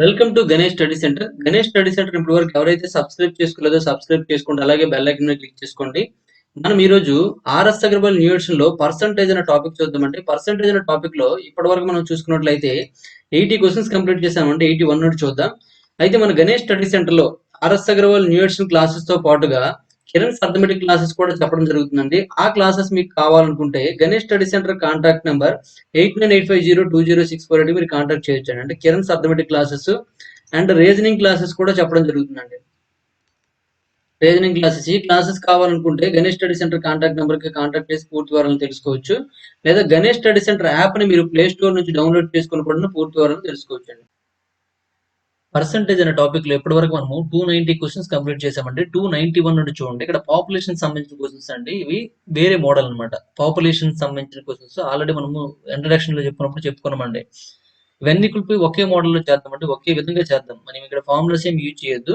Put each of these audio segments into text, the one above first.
Welcome to Ganesh study centre. Ganesh study centre ఇప్పటి వరకు ఎవరైతే సబ్స్క్రైబ్ చేసుకోలేదో సబ్స్క్రైబ్ చేసుకోండి. అలాగే బెల్ ఐకాన్ మీద క్లిక్ చేసుకోండి. మనం ఈ రోజు ఆర్ఎస్ అగర్వాల్ యూనివర్సిటీలో పర్సంటేజ్ అనే టాపిక్ చూద్దామండి. పర్సంటేజ్ అనే టాపిక్ లో ఇప్పటి వరకు మనం చూసుకున్నట్లయితే 80 క్వశ్చన్స్ కంప్లీట్ చేసామంటే 81 నుండి చూద్దాం. అయితే మన గణేష్ స్టడీ సెంటర్ లో ఆర్ఎస్ అగర్వాల్ యూనివర్సిటీ క్లాసెస్ తో పాటుగా కిరణ్ అర్థమెటిక్ క్లాసెస్ కూడా చెప్పడం జరుగుతుందండి. ఆ క్లాసెస్ మీకు కావాలనుకుంటే Ganesh study centre contact number 8985020648 మీరు కాంటాక్ట్ చేయొచ్చండి. అంటే Kiran arithmetic classes and reasoning classes కూడా చెప్పడం జరుగుతుందండి. రీజనింగ్ క్లాసెస్ ఈ క్లాసెస్ కావాలనుకుంటే Ganesh study centre contact number కి కాంటాక్ట్ చేసి పూర్తి వివరాలను తెలుసుకోవచ్చు. లేదా గణేష్ స్టడీ సెంటర్ యాప్ ని మీరు ప్లే స్టోర్ నుంచి డౌన్లోడ్ చేసుకుని కూడా పూర్తి వివరాలను తెలుసుకోవచ్చు అండి. పర్సంటేజ్ అనే టాపిక్ లో ఇప్పటి వరకు మనము 290 క్వశ్చన్స్ కంప్లీట్ చేసామండి. 291 నుండి చూడండి. ఇక్కడ పాపులేషన్ సంబంధించిన క్వశ్చన్స్ అండి. ఇవి వేరే మోడల్ అనమాట. పాపులేషన్ సంబంధించిన క్వశ్చన్స్ ఆల్రెడీ మనము ఇంట్రడక్షన్ లో చెప్పుకున్నామండి. ఇవన్నీ కలిపి ఒకే మోడల్ లో చేద్దామంటే ఒకే విధంగా చేద్దాం. మనం ఇక్కడ ఫార్ములాస్ ఏం యూజ్ చేయొద్దు.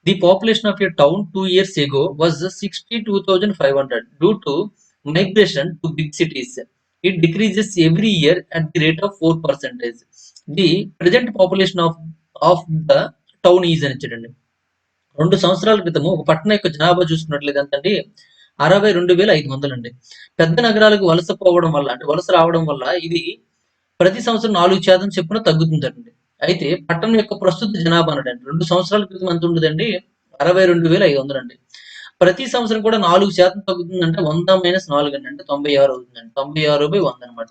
The population of a town 2 years ago was 62,500 due to migration to big cities. It decreases every year at the rate of 4%. The present population of the town is అని ఇచ్చాడండి. 2 సంవత్సరాల క్రితము ఒక పట్టణం యొక్క జనాభా చూసుకున్నట్లయితే అండి 62,500 అండి. పెద్ద నగరాలకు వలస పోవడం వల్ల అంటే వలస రావడం వల్ల ఇది ప్రతి సంవత్సరం 4% చొప్పున తగ్గుతుందండి. అయితే పట్టణం యొక్క ప్రస్తుత జనాభా అనండి 2 సంవత్సరాల క్రితం ఎంత ఉండదండి 62,500 అండి. ప్రతి సంవత్సరం కూడా 4% తగ్గుతుందంటే 100 - 4 అంటే 96 అవుతుందండి. 96/100 అనమాట.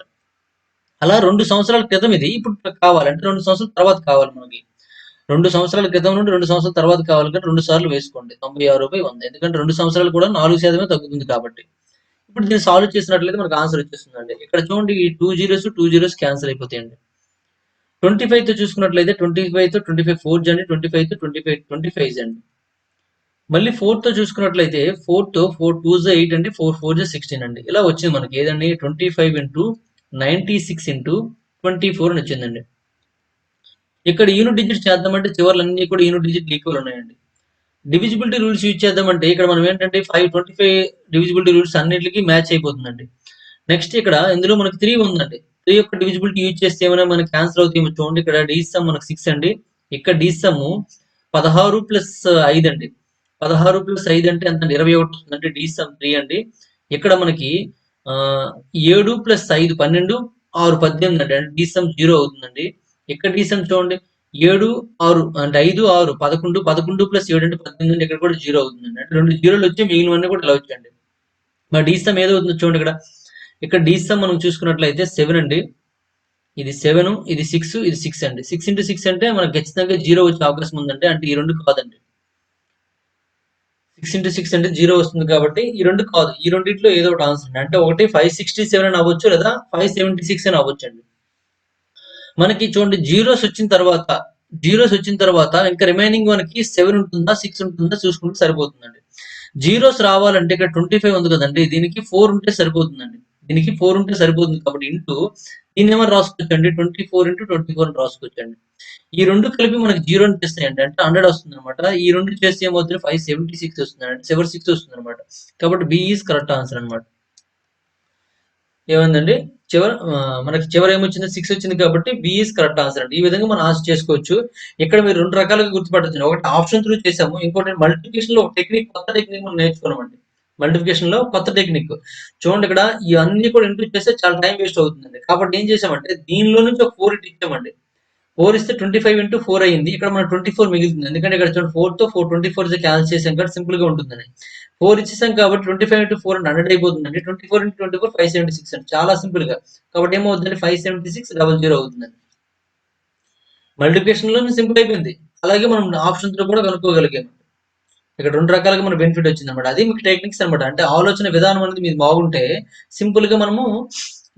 అలా 2 సంవత్సరాల క్రితం ఇది ఇప్పుడు కావాలంటే 2 సంవత్సరాల తర్వాత కావాలి మనకి. 2 సంవత్సరాల క్రితం నుండి 2 సంవత్సరాల తర్వాత కావాలి కంటే 2 సార్లు వేసుకోండి. 96/100 ఎందుకంటే 2 సంవత్సరాలు కూడా 4% తగ్గుతుంది కాబట్టి. ఇప్పుడు దీన్ని సాల్వ్ చేసినట్లయితే మనకు ఆన్సర్ వచ్చేస్తుందండి. ఇక్కడ చూడండి ఈ 2 జీరోస్ క్యాన్సిల్ అయిపోతాయండి. 25 తో చూసుకున్నట్లయితే 25 తో 25 4 అండి. 25 తో 25 అండి. మళ్ళీ 4 తో చూసుకున్నట్లయితే 4 తో 4 2 8 అండి. 4 4 16 అండి. ఇలా వచ్చింది మనకి ఏదండి 25 ఇంటూ 96 ఇంటూ 24 అని వచ్చిందండి. ఇక్కడ యూనిట్ డిజిట్స్ చేద్దామంటే చివర్లన్నీ కూడా యూనిట్ డిజిట్ ఈక్వల్ ఉన్నాయండి. డివిజిబిలిటీ రూల్స్ యూజ్ చేద్దామంటే ఇక్కడ మనం ఏంటంటే 525 డివిజిబిలిటీ రూల్స్ అన్నిటికీ మ్యాచ్ అయిపోతుందండి. నెక్స్ట్ ఇక్కడ ఇందులో మనకి 3 ఉందండి. 3 యొక్క డివిజిబిలిటీ యూజ్ చేస్తే ఏమైనా మనకి క్యాన్సిల్ అవుతాయేమో చూడండి. ఇక్కడ డిసమ్ మనకు 6 అండి. ఇక్కడ డిసమ్ 16 + 5 అండి. 16 + 5 అంటే ఎంత 21 వస్తుందంటే డిసమ్ 3 అండి. ఇక్కడ మనకి 7 + 5 12 6 18 అండి. అంటే డిసమ్ 0 అవుతుందండి. ఇక్కడ డిసమ్ చూడండి 7 6 అంటే 5 6 11 11 + 7 అంటే 18 అండి. ఇక్కడ కూడా 0 అవుతుందండి. అంటే 2 జీరోలు వచ్చి మిగిలినవన్నీ కూడా ఇలా వచ్చాయండి. మరి డిసమ్ ఏదవుతుందో చూడండి ఇక్కడ డిసమ్ మనం చూసుకున్నట్లయితే 7 అండి. ఇది 7 ఇది 6 ఇది 6 అండి. 6 × 6 అంటే మనకు ఖచ్చితంగా 0 వచ్చే అవకాశం ఉందండి. అంటే ఈ 2 కాదండి. 6 × 6 అంటే 0 వస్తుంది కాబట్టి ఈ 2 కాదు. ఈ రెండిట్లో ఏదో ఒకటి ఆన్సర్ అండి. అంటే ఒకటి 567 అని అవ్వచ్చు లేదా 576 అని అవ్వచ్చండి. మనకి చూడండి జీరోస్ వచ్చిన తర్వాత ఇంకా రిమైనింగ్ మనకి 7 ఉంటుందా 6 ఉంటుందా చూసుకుంటే సరిపోతుందండి. జీరోస్ రావాలంటే ఇక్కడ 25 ఉంది కదండి. దీనికి 4 ఉంటే సరిపోతుందండి. దీనికి 4 ఉంటే సరిపోతుంది కాబట్టి ఇంటూ దీన్ని ఏమని రాసుకోవచ్చండి 24 × 24 అని రాసుకోవచ్చండి. ఈ 2 కలిపి మనకి 0 అని చేస్తాయండి. అంటే 100 వస్తుందన్నమాట. ఈ 2 చేస్తే ఏమవుతుంది 576 వస్తుందండి. అంటే 76 వస్తుందన్నమాట. కాబట్టి బి ఈజ్ కరెక్ట్ ఆన్సర్ అన్నమాట. ఏమైందండి మనకి చివర ఏమొచ్చింది 6 వచ్చింది కాబట్టి బి ఈజ్ కరెక్ట్ ఆన్సర్ అండి. ఈ విధంగా మనం ఆన్సర్ చేసుకోవచ్చు. ఇక్కడ మీరు 2 రకాలుగా గుర్తుపట్టొచ్చు. ఒకటి ఆప్షన్ త్రూ చేసాము. ఇంకోటి మల్టిప్లికేషన్ లో కొత్త టెక్నిక్ మనం నేర్చుకున్నామండి. మల్టిప్లికేషన్ లో కొత్త టెక్నిక్ చూడండి. ఇక్కడ ఇవన్నీ కూడా ఇంటూ చేస్తే చాలా టైం వేస్ట్ అవుతుందండి. కాబట్టి ఏం చేసామంటే దీనిలో నుంచి ఒక 4 ఇటు ఇచ్చామండి. 4 ఇస్తే 25 × 4 అయింది. ఇక్కడ మనకు 24 మిగులుతుంది. ఎందుకంటే ఇక్కడ చూడండి 4 తో 4 24 క్యాన్సిల్ చేసాం కాబట్టి సింపుల్ గా ఉంటుందని. 4 ఇచ్చేసాం కాబట్టి 25 × 4 అంటే 100 అయిపోతుందండి. 24 × 24 576 అండి. చాలా సింపుల్ గా. కాబట్టి ఏమవుతుందండి 576 అవుతుందండి. మల్టిప్లికేషన్ లో సింపుల్ అయిపోయింది. అలాగే మనం ఆప్షన్ తో కూడా కనుక్కోగలిగాము. ఇక్కడ 2 రకాలుగా మన బెనిఫిట్ వచ్చింది అనమాట. అది మీకు టెక్నిక్స్ అనమాట. అంటే ఆలోచన విధానం అనేది మీది బాగుంటే సింపుల్ గా మనము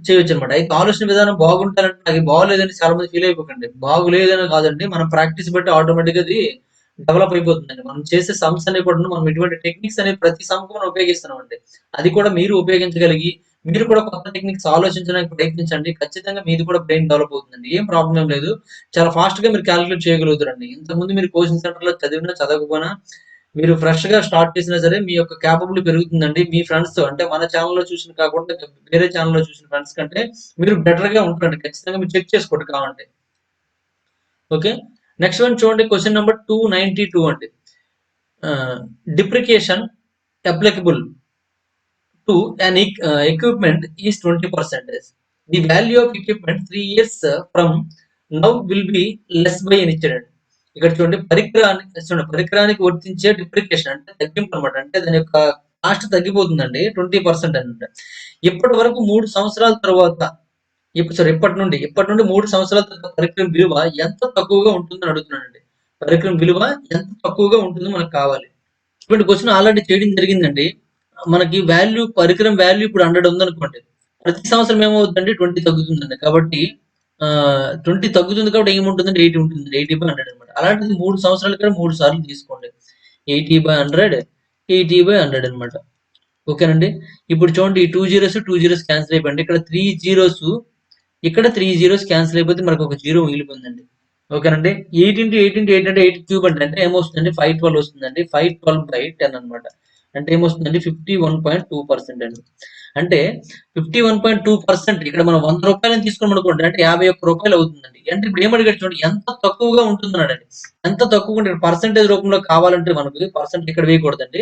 చేయొచ్చు అనమాట. అయితే ఆలోచన విధానం బాగుంటారంటే అది బాగోలేదని చాలా మంది ఫీల్ అయిపోకండి. బాగోలేదని కాదండి. మనం ప్రాక్టీస్ బట్టి ఆటోమేటిక్ గా అది డెవలప్ అయిపోతుందండి. మనం చేసే సమ్స్ అనేవి కూడా మనం ఇటువంటి టెక్నిక్స్ అనేవి ప్రతి సమ్ కు మనం ఉపయోగిస్తున్నామండి. అది కూడా మీరు ఉపయోగించగలిగి మీరు కూడా కొత్త టెక్నిక్స్ ఆలోచించడానికి ప్రయత్నించండి. ఖచ్చితంగా మీది కూడా బ్రెయిన్ డెవలప్ అవుతుందండి. ఏం ప్రాబ్లం ఏం లేదు. చాలా ఫాస్ట్ గా మీరు క్యాలిక్యులేట్ చేయగలుగుతారండి. ఇంతకుముందు మీరు కోచింగ్ సెంటర్ లో చదివినా చదవకపోయినా మీరు ఫ్రెష్ గా స్టార్ట్ చేసినా సరే మీ యొక్క క్యాపబిలిటీ పెరుగుతుందండి. మీ ఫ్రెండ్స్ తో అంటే మన ఛానెల్‌లో చూసిన కాకుండా వేరే ఛానెల్‌లో చూసిన ఫ్రెండ్స్ కంటే మీరు బెటర్‌గా ఉంటారండి. ఖచ్చితంగా మీరు చెక్ చేసుకోండి కావాలంటే. ఓకే. నెక్స్ట్ వన్ చూడండి, క్వశ్చన్ నెంబర్ 292 అండి. Depreciation applicable to an equipment is 20%. The value of equipment 3 years from now will be less by అని ఇచ్చాడు. ఇక్కడ చూడండి, పరికరానికి వర్తించే డిప్రికేషన్ అంటే తగ్గింపు అనమాట. అంటే దాని యొక్క కాస్ట్ తగ్గిపోతుందండి 20% అనమాట. ఇప్పటి వరకు 3 సంవత్సరాల తర్వాత ఇప్పటి నుండి 3 సంవత్సరాల తర్వాత పరికరం విలువ ఎంత తక్కువగా ఉంటుందని అడుగుతున్నానండి. పరికరం విలువ ఎంత తక్కువగా ఉంటుందో మనకు కావాలి. ఇటువంటి క్వశ్చన్ ఆల్రెడీ చేయడం జరిగిందండి. మనకి పరికరం వాల్యూ ఇప్పుడు 100 ఉందనుకోండి. ప్రతి సంవత్సరం ఏమవుతుందండి 20 తగ్గుతుందండి. కాబట్టి 20 తగ్గుతుంది కాబట్టి ఏముంటుందండి 80 ఉంటుంది. 80/100 అనమాట. అలాంటిది 3 సంవత్సరాల కన్నా 3 సార్లు తీసుకోండి. 80/100, 80/100 అనమాట. ఓకేనండి. ఇప్పుడు చూడండి, ఈ 2 zeros క్యాన్సిల్ అయిపోయింది. ఇక్కడ 3 zeros క్యాన్సిల్ అయిపోతే మనకు ఒక 0 మిగిలిపోయిందండి. ఓకేనండి. 8 into 8 into 8 అంటే 8 క్యూబ్ అంటే ఏమొస్తుందండి 512 వస్తుందండి. 512/10 అనమాట. అంటే ఏమొస్తుందండి 51.2% అండి. అంటే 51.2% ఇక్కడ మనం 100 రూపాయలని తీసుకున్నాం అనుకోండి, అంటే 51 రూపాయలు అవుతుందండి. అంటే ఇప్పుడు ఏమడిగాడు చూడండి, ఎంత తక్కువగా ఉంటుందన్నాడండి. ఎంత తక్కువగా ఉంటుంది పర్సెంటేజ్ రూపంలో కావాలంటే మనకు పర్సెంట్ ఇక్కడ వేయకూడదండి.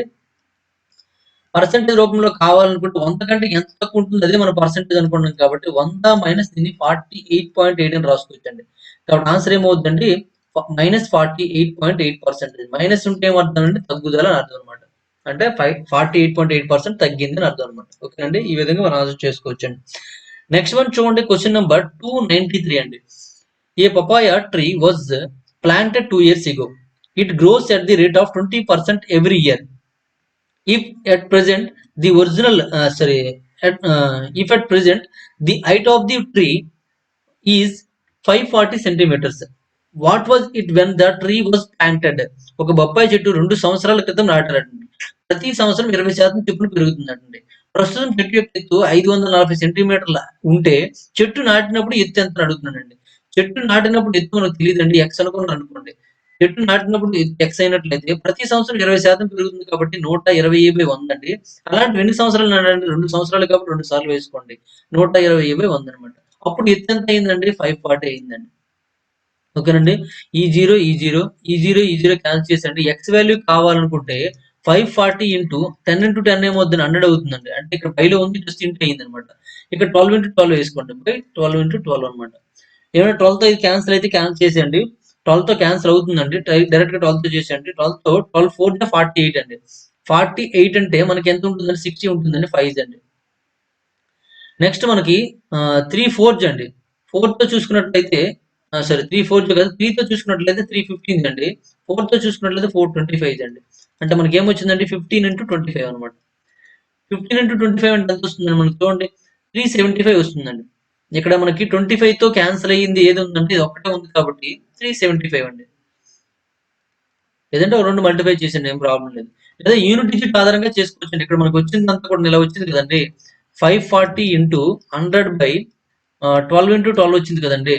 పర్సెంటేజ్ రూపంలో కావాలనుకుంటే 100 కంటే ఎంత తక్కువ ఉంటుంది అదే మన పర్సెంటేజ్ అనుకుంటున్నాం కాబట్టి 100 మైనస్ దీన్ని 48.8 అని రాసుకోవచ్చండి. కాబట్టి ఆన్సర్ ఏమవుతుందండి -48.8%. మైనస్ ఉంటే ఏమర్థం అంటే తగ్గుదల అని అర్థం అనమాట. అంటే 48.8% తగ్గింది అని అర్థం అనమాట. ఓకేనండి. ఈ విధంగా మనం ఆన్సర్ చేసుకోవచ్చండి. నెక్స్ట్ వన్ చూడండి, క్వశ్చన్ నెంబర్ 293 అండి. A papaya tree was planted 2 years ago. It grows at the rate of 20% every year. If at present the height of the tree is 540 centimeters, what was it when the tree was planted? ఒక బొప్పాయి చెట్టు 2 సంవత్సరాల క్రితం నాటారండి. ప్రతి సంవత్సరం 20% చొప్పున పెరుగుతుందండి. ప్రస్తుతం చెట్టు యొక్క ఎత్తు 540 సెంటీమీటర్ల ఉంటే చెట్టు నాటినప్పుడు ఎత్తు ఎంత అడుగుతున్నానండి. చెట్టు నాటినప్పుడు ఎత్తు మనకు తెలియదండి, ఎక్స్ అనుకోండి. చెట్టు నాటినప్పుడు ఎక్స్ అయినట్లయితే ప్రతి సంవత్సరం 20% పెరుగుతుంది కాబట్టి 120/100 అండి. అలాంటి ఎన్ని సంవత్సరాలు నాటండి? 2 సంవత్సరాలు కాబట్టి 2 సార్లు వేసుకోండి. 120/100 అనమాట. అప్పుడు ఎత్తు ఎంత అయిందండి? 540 అయిందండి. ఓకేనండి. ఈ జీరో క్యాన్సిల్ చేసండి. ఎక్స్ వాల్యూ కావాలనుకుంటే 540 ఇంటూ 10 into 10 ఏమవుతుంది? 100 అవుతుందండి. అంటే ఇక్కడ బైలో ఉంది, జస్ట్ ఇంటూ అయిందనమాట. ఇక్కడ 12 into 12 వేసుకోండి. 12 into 12 అనమాట. ఏమైనా 12తో ఇది క్యాన్సిల్ అయితే క్యాన్సిల్ చేసేయండి. 12తో క్యాన్సిల్ అవుతుందండి. డైరెక్ట్ గా 12తో చేసేయండి. 12తో 12 4 48 అండి. 48 అంటే మనకి ఎంత ఉంటుందండి? 60 ఉంటుందండి. 5 అండి. నెక్స్ట్ మనకి 3 4 అండి. 4తో చూసుకున్నట్లయితే 3 4 కాదు, 3తో చూసుకున్నట్లయితే 315 అండి. 4తో చూసుకున్నట్లయితే 425 అండి. అంటే మనకి ఏమొచ్చిందండి 15 into 25 అనమాట. 15 into 25 అంటే ఎంత వస్తుందండి మనకి చూడండి, 375 వస్తుందండి. ఇక్కడ మనకి 25తో క్యాన్సిల్ అయ్యింది ఏది ఉందంటే ఇది ఒక్కటే ఉంది కాబట్టి 375 అండి. లేదంటే 2 మల్టిప్లై చేసేయండి, ఏం ప్రాబ్లం లేదు. లేదా యూనిట్ డిజిట్ ఆధారంగా చేసుకోవచ్చండి. ఇక్కడ మనకు వచ్చిందంతా కూడా ఇలా వచ్చింది కదండి. 540 into 100/12 into 12 వచ్చింది కదండి.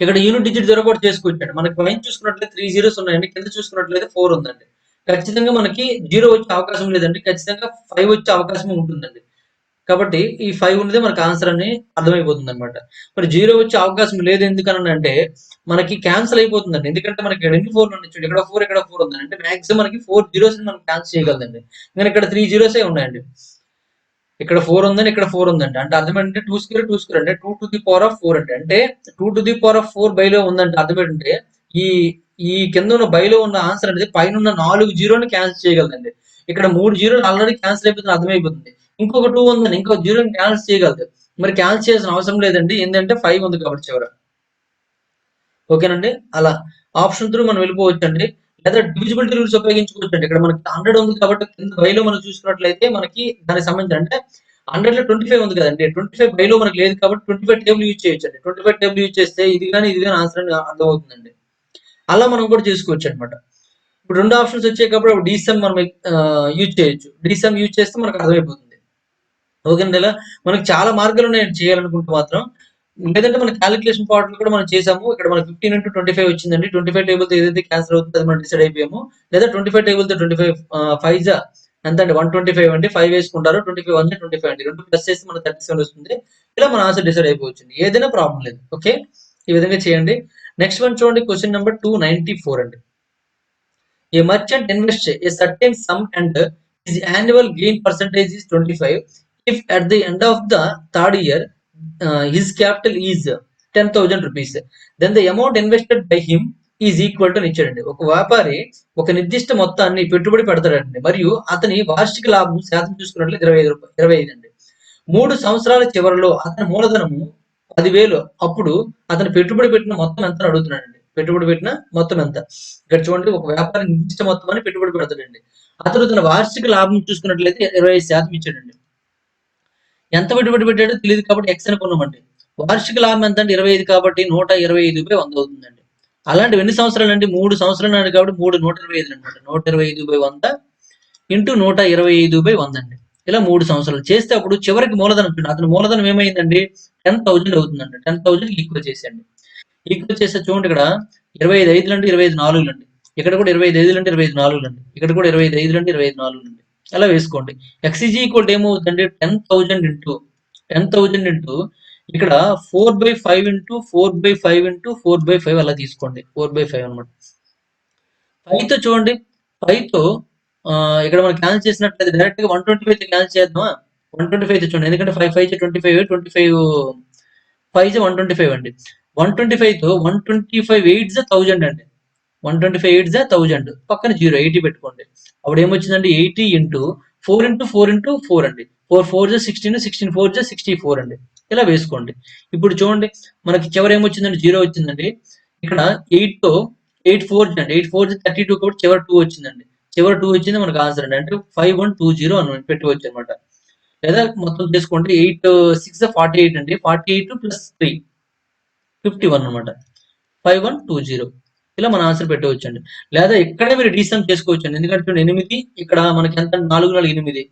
ఇక్కడ యూనిట్ డిజిట్ ద్వారా కూడా చేసుకోవచ్చండి. మనకి పైన చూసుకున్నట్లయితే 3 zeros ఉన్నాయండి, కింద చూసుకున్నట్లయితే 4 ఉందండి. ఖచ్చితంగా మనకి 0 వచ్చే అవకాశం లేదండి. ఖచ్చితంగా 5 వచ్చే అవకాశం ఉంటుందండి. కాబట్టి ఈ 5 ఉన్నదే మనకు ఆన్సర్ అని అర్థమైపోతుంది అనమాట. మరి 0 వచ్చే అవకాశం లేదు ఎందుకనంటే మనకి క్యాన్సిల్ అయిపోతుందండి. ఎందుకంటే మనకి ఎన్ని 4 ఉన్నాయి చూడండి, ఇక్కడ 4 ఇక్కడ 4 ఉందండి. అంటే మాక్సిమం మనకి 4 zeros మనం క్యాన్సిల్ చేయగలదండి. కానీ ఇక్కడ 3 zeros ఉన్నాయండి. ఇక్కడ 4 ఉందండి, ఇక్కడ 4 ఉందండి. అంటే అర్థం ఏంటంటే 2 square అంటే 2 to the power of 4 అంటే 2 to the power of 4 బైలో ఉందంటే అర్థం ఏంటంటే ఈ ఈ కింద ఉన్న బైలో ఉన్న ఆన్సర్ అనేది పైన ఉన్న 4 జీరోని క్యాన్సిల్ చేయగలదండి. ఇక్కడ 3 జీరోలు ఆల్రెడీ క్యాన్సిల్ అయిపోతుంది, అర్థమైపోతుంది. ఇంకొక 2 ఉందండి, ఇంకొక జీరోని క్యాన్సిల్ చేయగలదు. మరి క్యాన్సిల్ చేయాల్సిన అవసరం లేదండి, ఏంటంటే 5 ఉంది కాబట్టి చివర. ఓకేనండి. అలా ఆప్షన్ త్రూ మనం వెళ్ళిపోవచ్చండి. లేదా డివిజిబిలిటీ రూల్స్ ఉపయోగించుకోవచ్చండి. ఇక్కడ మనకి 100 ఉంది కాబట్టి కింద బైలో మనం చూసుకున్నట్లయితే మనకి దానికి సంబంధించి అంటే 100లో 25 ఉంది కదండి. 25 బైలో మనకి లేదు కాబట్టి 25 టేబుల్ యూజ్ చేయొచ్చండి. 25 టేబుల్ యూజ్ చేస్తే ఇది కానీ ఆన్సర్ అని అర్థమవుతుందండి. అలా మనం కూడా చేసుకోవచ్చు అనమాట. ఇప్పుడు 2 ఆప్షన్స్ వచ్చేటప్పుడు డీసమ్ మనం యూజ్ చేయొచ్చు. డీసమ్ యూజ్ చేస్తే మనకు అర్థమైపోతుంది. ఓకేనండి. ఇలా మనకి చాలా మార్గాలు ఉన్నాయండి చేయాలనుకుంటే మాత్రం. లేదంటే మన క్యాలిక్యులేషన్ పార్ట్ కూడా మనం చేసాము. ఇక్కడ మనకి 15 into 25 వచ్చిందండి. 25 టేబుల్‌తో ఏదైతే క్యాన్సిల్ అవుతుందో అది మనం డిసైడ్ అయిపోయాము. లేదా 25 టేబుల్‌తో 25 5 జా ఎంతండి 125 అండి. 5 వేసుకుంటారు. 25 1 25 అండి. 2 ప్లస్ చేస్తే మనకు 37 వస్తుంది. ఇలా మన ఆన్సర్ డిసైడ్ అయిపోవచ్చండి. ఏదైనా ప్రాబ్లమ్ లేదు. ఓకే. ఈ విధంగా చేయండి. నెక్స్ట్ వన్ చూడండి, క్వశ్చన్ నెంబర్ 294 అండి. A merchant invests a certain sum and his annual gain percentage is 25. If at the end of the third year his capital is 10,000 rupees, then the amount invested by him is equal to ఇచ్చాడండి. ఒక వ్యాపారి ఒక నిర్దిష్ట మొత్తాన్ని పెట్టుబడి పెడతాడండి, మరియు అతని వార్షిక లాభం శాతం చూసుకున్నట్లు 25 అండి. 3 సంవత్సరాల చివరిలో అతని మూలధనము 10,000, అప్పుడు అతను పెట్టుబడి పెట్టిన మొత్తం ఎంత అడుగుతున్నాడండి. పెట్టుబడి పెట్టిన మొత్తం ఎంత? ఇక్కడ చూడండి, ఒక వ్యాపారి నిర్దిష్ట మొత్తాన్ని పెట్టుబడి పెడతాడండి. అతను తన వార్షిక లాభం చూసుకున్నట్లయితే 25% ఇచ్చాడండి. ఎంత పెట్టుబడి పెట్టాడో తెలియదు కాబట్టి ఎక్స్ అనుకున్నామండి. వార్షిక లాభం ఎంత అంటే 25 కాబట్టి 125/100 అవుతుందండి. అలాంటివి ఎన్ని సంవత్సరాలు అండి? 3 సంవత్సరాలు అన్నాడు కాబట్టి 3 125 అనమాట. 125/100 ఇంటూ 125/100 అండి. ఇలా 3 సంవత్సరాలు చేస్తే అప్పుడు చివరికి మూలధనం చూడండి, అతని మూలధనం ఏమైందండి? 10,000 అవుతుందండి. 10,000 ఈక్వల్ చేసేయండి. ఈక్వల్ చేస్తే చూడండి, ఇక్కడ 25 5 అంటే 25 4 అండి. ఇక్కడ కూడా 25 5 అంటే 25 4 అండి. ఇక్కడ కూడా 25 5 అంటే 25 4 అండి. అలా వేసుకోండి. ఎక్స్ ఈజ్ ఈక్వల్ టు ఏమవుతుందండి? 10,000 ఇంటూ ఇక్కడ 4/5 ఇంటూ 4/5 ఇంటూ 4/5 అలా తీసుకోండి. 4/5 అనమాట. 5తో చూడండి, 5తో ఇక్కడ మనం క్యాన్సిల్ చేసినట్లయితే డైరెక్ట్ గా 125 క్యాన్సిల్ చేద్దామా? 125 చూడండి, ఎందుకంటే 5 5 25 25 5 125 అండి. 125తో 125 8 1000 అండి. 125 8 1000 పక్కన 0 80 పెట్టుకోండి. అప్పుడు ఏమొచ్చిందండి? 80 ఇంటూ 4 ఇంటూ 4 ఇంటూ 4 అండి. 4 4 16 16 4 64 అండి. ఇలా వేసుకోండి. ఇప్పుడు చూడండి, మనకి చివరి ఏమొచ్చిందండి? 0 వచ్చిందండి. ఇక్కడ 8తో 8 4 అండి. 8 4 32 కాబట్టి చివరి 2 వచ్చిందండి. చివరి 2 వచ్చింది మనకు ఆన్సర్ అండి. అంటే 5120 అని పెట్టుకోవచ్చు అనమాట. లేదా మొత్తం చేసుకోండి, 8 6 48 అండి. 48 ప్లస్ 3 51 అనమాట. 5120 ఇలా మన ఆన్సర్ పెట్టవచ్చండి. లేదా ఇక్కడే మీరు డీసమ్ చేసుకోవచ్చండి. ఎందుకంటే 8 ఇక్కడ మనకి ఎంత? 4 4 8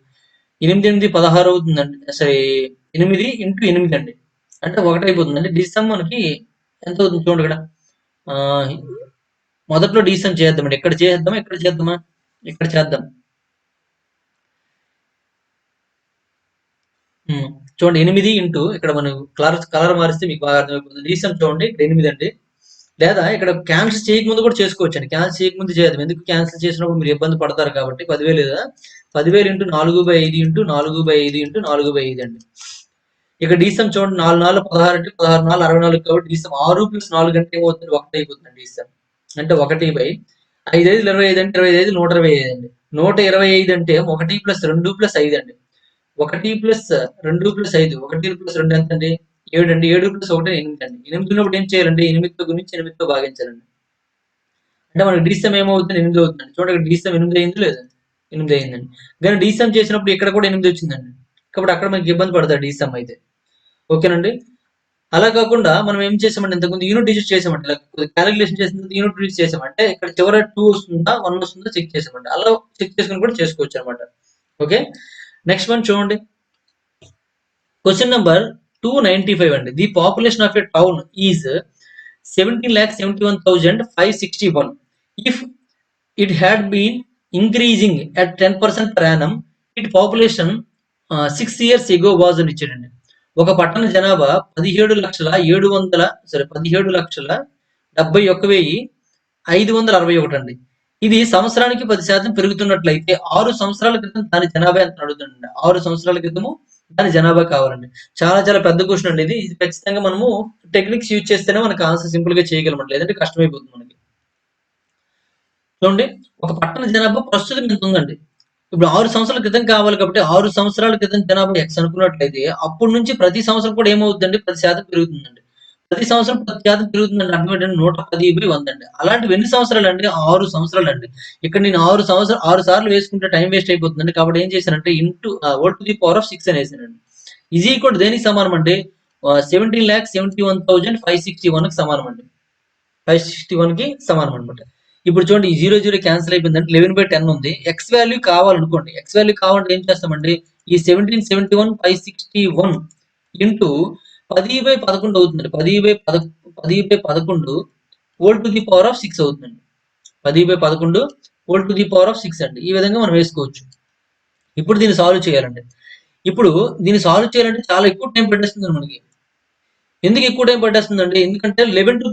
8 8 16 అవుతుందండి. సరే, 8 ఇంటూ 8 అండి. అంటే 1 అయిపోతుందండి. డీసమ్ మనకి ఎంత అవుతుంది చూడండి ఇక్కడ. మొదట్లో డీసమ్ చేద్దామండి. ఎక్కడ చేద్దామా? ఇక్కడ చేద్దామా? ఇక్కడ చేద్దాం. చూడండి, 8 ఇంటూ ఇక్కడ మనం కలర్ మారిస్తే మీకు బాగా అర్థమైపోతుంది. డీసమ్ చూడండి, ఇక్కడ 8 అండి. లేదా ఇక్కడ క్యాన్సిల్ చేయకముందు కూడా చేసుకోవచ్చండి. క్యాన్సిల్ చేయకముందు చేద్దాం. ఎందుకు క్యాన్సిల్ చేసినప్పుడు మీరు ఇబ్బంది పడతారు కాబట్టి 10,000 కదా, 10,000 ఇంటూ 4/5 ఇంటూ 4/5 ఇంటూ 4/5 అండి. ఇక డీసమ్ చూడండి, 4 4 16 అంటే 16 4 64 కాబట్టి డీసమ్ 6 + 4 అంటే ఏమవుతుంది? 1 అయిపోతుంది డీసమ్. అంటే 1/5 5 5 25 అంటే 25 125 అండి. 125 అంటే 1 + 2 + 5 అండి. 1 + 2 + 5 1 + 2 ఎంత అండి? 7 అండి. 7 + 1 8 అండి. 8 ఉన్నప్పుడు ఏం చేయాలండి? 8తో గుణించి 8తో భాగించాలండి. అంటే మనకి డీసమ్ ఏమవుతుంది? 8 అవుతుందండి. చూడండి, ఇక్కడ డీసమ్ 8 అయింది లేదా? 8 అయిందండి. కానీ డీసమ్ చేసినప్పుడు ఇక్కడ కూడా 8 వచ్చిందండి. కాబట్టి అక్కడ మనకి ఇబ్బంది పడతాడు డీసమ్ అయితే. ఓకేనండి. అలా కాకుండా మనం ఏం చేసామంటే ఇంతకుముందు యూనిట్ డిజిట్ చేసామంటే, క్యాలిక్యులేషన్ చేసిన తర్వాత యూనిట్ డిజిట్ చేసామంటే ఇక్కడ చివర 2 వస్తుందా 1 వస్తుందా చెక్ చేసామంటే, అలా చెక్ చేసుకుని కూడా చేసుకోవచ్చు అనమాట. ఓకే, నెక్స్ట్ వన్ చూడండి, క్వశ్చన్ నెంబర్ 295 అండి. The population of a town is 17,71,561. If it had been increasing at 10% per annum, it population 6 years ago was అని ఇచ్చాడండి. ఒక పట్టణ జనాభా 17,71,561 అండి. ఇది సంవత్సరానికి 10% పెరుగుతున్నట్లయితే 6 సంవత్సరాల క్రితం దాని జనాభా ఎంత అడుగుతుందండి. 6 సంవత్సరాల క్రితము దాని జనాభా కావాలండి. చాలా చాలా పెద్ద క్వశ్చన్ అండి ఇది. ఇది ఖచ్చితంగా మనము టెక్నిక్స్ యూజ్ చేస్తేనే మనకు ఆన్సర్ సింపుల్ గా చేయగలమండి. లేదంటే కష్టమైపోతుంది మనకి. చూడండి, ఒక పట్టణ జనాభా ప్రస్తుతం ఎంత ఉందండి. ఇప్పుడు 6 సంవత్సరాల క్రితం కావాలి కాబట్టి 6 సంవత్సరాల క్రితం జనాభా ఎక్స్ అనుకున్నట్లయితే అప్పటి నుంచి ప్రతి సంవత్సరం కూడా ఏమవుతుందండి? 10% పెరుగుతుందండి. ప్రతి సంవత్సరం 10% పెరుగుతుందండి. అర్థం ఏంటంటే 110/100 అండి. అలాంటివి ఎన్ని సంవత్సరాలండి? 6 సంవత్సరాలండి. ఇక్కడ నేను 6 సార్లు వేసుకుంటే టైం వేస్ట్ అయిపోతుందండి. కాబట్టి ఏం చేశానంటే into whole to the power of 6 అనేసానండి. ఈజ్ ఈక్వల్ టు దేనికి సమానం అంటే 17,71,561 కి సమానం అండి. 561 కి సమానం అనమాట. ఇప్పుడు చూడండి, ఈ 0 0 క్యాన్సిల్ అయిపోయిందంటే 11/10 ఉంది. ఎక్స్ వాల్యూ కావాలనుకోండి. ఎక్స్ వాల్యూ కావాలంటే ఏం చేస్తామండి? ఈ 17,71,561 ఇంటూ 10/11 అవుతుందండి. 10/11 whole to the power of 6 అవుతుందండి. 10/11 whole to the power of 6 అండి. ఈ విధంగా మనం వేసుకోవచ్చు. ఇప్పుడు దీన్ని సాల్వ్ చేయాలండి. ఇప్పుడు దీన్ని సాల్వ్ చేయాలంటే చాలా ఎక్కువ టైం పట్టేస్తుంది మనకి. ఎందుకు ఎక్కువ టైం పట్టేస్తుందండి? ఎందుకంటే 11⁶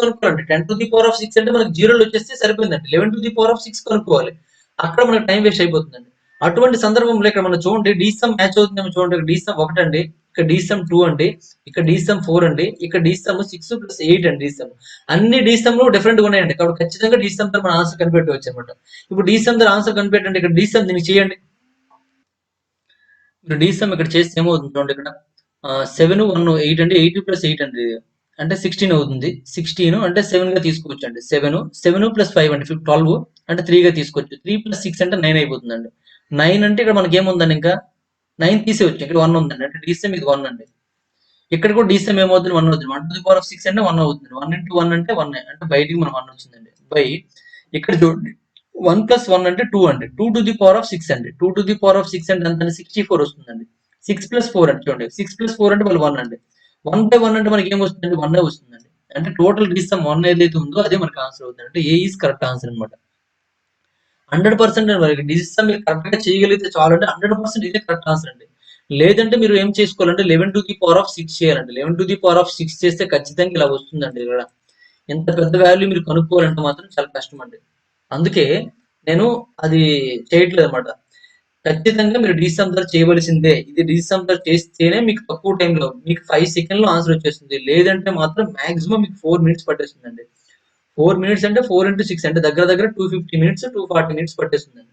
కనుక్కోవాలండి. 10⁶ అంటే మనకు జీరోలు వచ్చేస్తే సరిపోయిందండి. 11⁶ కనుక్కోవాలి. అక్కడ మనకు టైం వేస్ట్ అయిపోతుందండి. అటువంటి సందర్భంలో ఇక్కడ మనం చూడండి డీసమ్ మ్యాచ్ అవుతుందేమో చూడండి. ఇక్కడ డీసమ్ 1 అండి. ఇక్కడ డీసమ్ 2 అండి. ఇక్కడ డీసమ్ 4 అండి. ఇక్కడ డీసమ్ 6 + 8 అండి డీసమ్. అన్ని డీసమ్‌లు డిఫరెంట్‌గా ఉన్నాయండి. కాబట్టి ఖచ్చితంగా డీసమ్ తో మనం ఆన్సర్ కనిపెట్టవచ్చనమాట. ఇప్పుడు డీసమ్ తో ఆన్సర్ కనిపెట్టండి. ఇక్కడ డీసమ్ దీనికి చేయండి. మీరు డీసమ్ ఇక్కడ చేస్తే ఏమవుతుంది చూడండి ఇక్కడ 7, 1, 8 అంటే 8 + 8 అండి. అంటే 16 అవుతుంది. 16 అంటే 7 గా తీసుకోవచ్చండి. 7 + 5 అంటే 12 అంటే 3 గా తీసుకోవచ్చు. 3 + 6 అంటే 9 అయిపోతుందండి. 9 అంటే ఇక్కడ మనకి ఏముందండి ఇంకా 9 తీసేయొచ్చు. ఇక్కడ 1 ఉందండి. అంటే డీసమ్ ఇది 1 అండి. ఇక్కడ కూడా డీసమ్ ఏమవుతుంది 1 అవుతుంది. 1⁶ అంటే 1 అవుతుంది. 1 × 1 అంటే 1 అంటే బయటికి మనం 1 వచ్చిందండి. బై ఇక్కడ చూడండి 1 + 1 అంటే 2 అండి. 2⁶ అండి. 2⁶ అంటే ఎంత అండి? 64 వస్తుందండి. 6 + 4 అంటే చూడండి. 6 + 4 అంటే మళ్ళీ 1 అండి. 1/1 అంటే మనకి ఏం వస్తుందండి? 1 వస్తుందండి. అంటే టోటల్ డీసమ్ 1 ఏదైతే ఉందో అదే మనకి ఆన్సర్ అవుతుంది. అంటే ఏ ఈజ్ కరెక్ట్ ఆన్సర్ అనమాట. 100% మరి డీసమ్ మీరు కరెక్ట్ గా చేయగలిగితే చాలు అంటే 100% ఇదే కరెక్ట్ ఆన్సర్ అండి. లేదంటే మీరు ఏం చేసుకోవాలంటే 11⁶ చేయాలండి. 11⁶ చేస్తే ఖచ్చితంగా ఇలా వస్తుందండి ఇక్కడ. ఇంత పెద్ద వాల్యూ మీరు కనుక్కోవాలంటే మాత్రం చాలా కష్టం అండి. అందుకే నేను అది చేయట్లేదనమాట. ఖచ్చితంగా మీరు డీసెంబర్ చేయవలసిందే. ఇది డీసెంబర్ చేస్తేనే మీకు తక్కువ టైంలో మీకు 5 సెకండ్‌లో ఆన్సర్ వచ్చేస్తుంది. లేదంటే మాత్రం మాక్సిమం మీకు 4 మినిట్స్ పట్టేస్తుందండి. 4 మినిట్స్ అంటే 4 × 6 అంటే దగ్గర దగ్గర 250 మినిట్స్, 240 మినిట్స్ పట్టేస్తుందండి.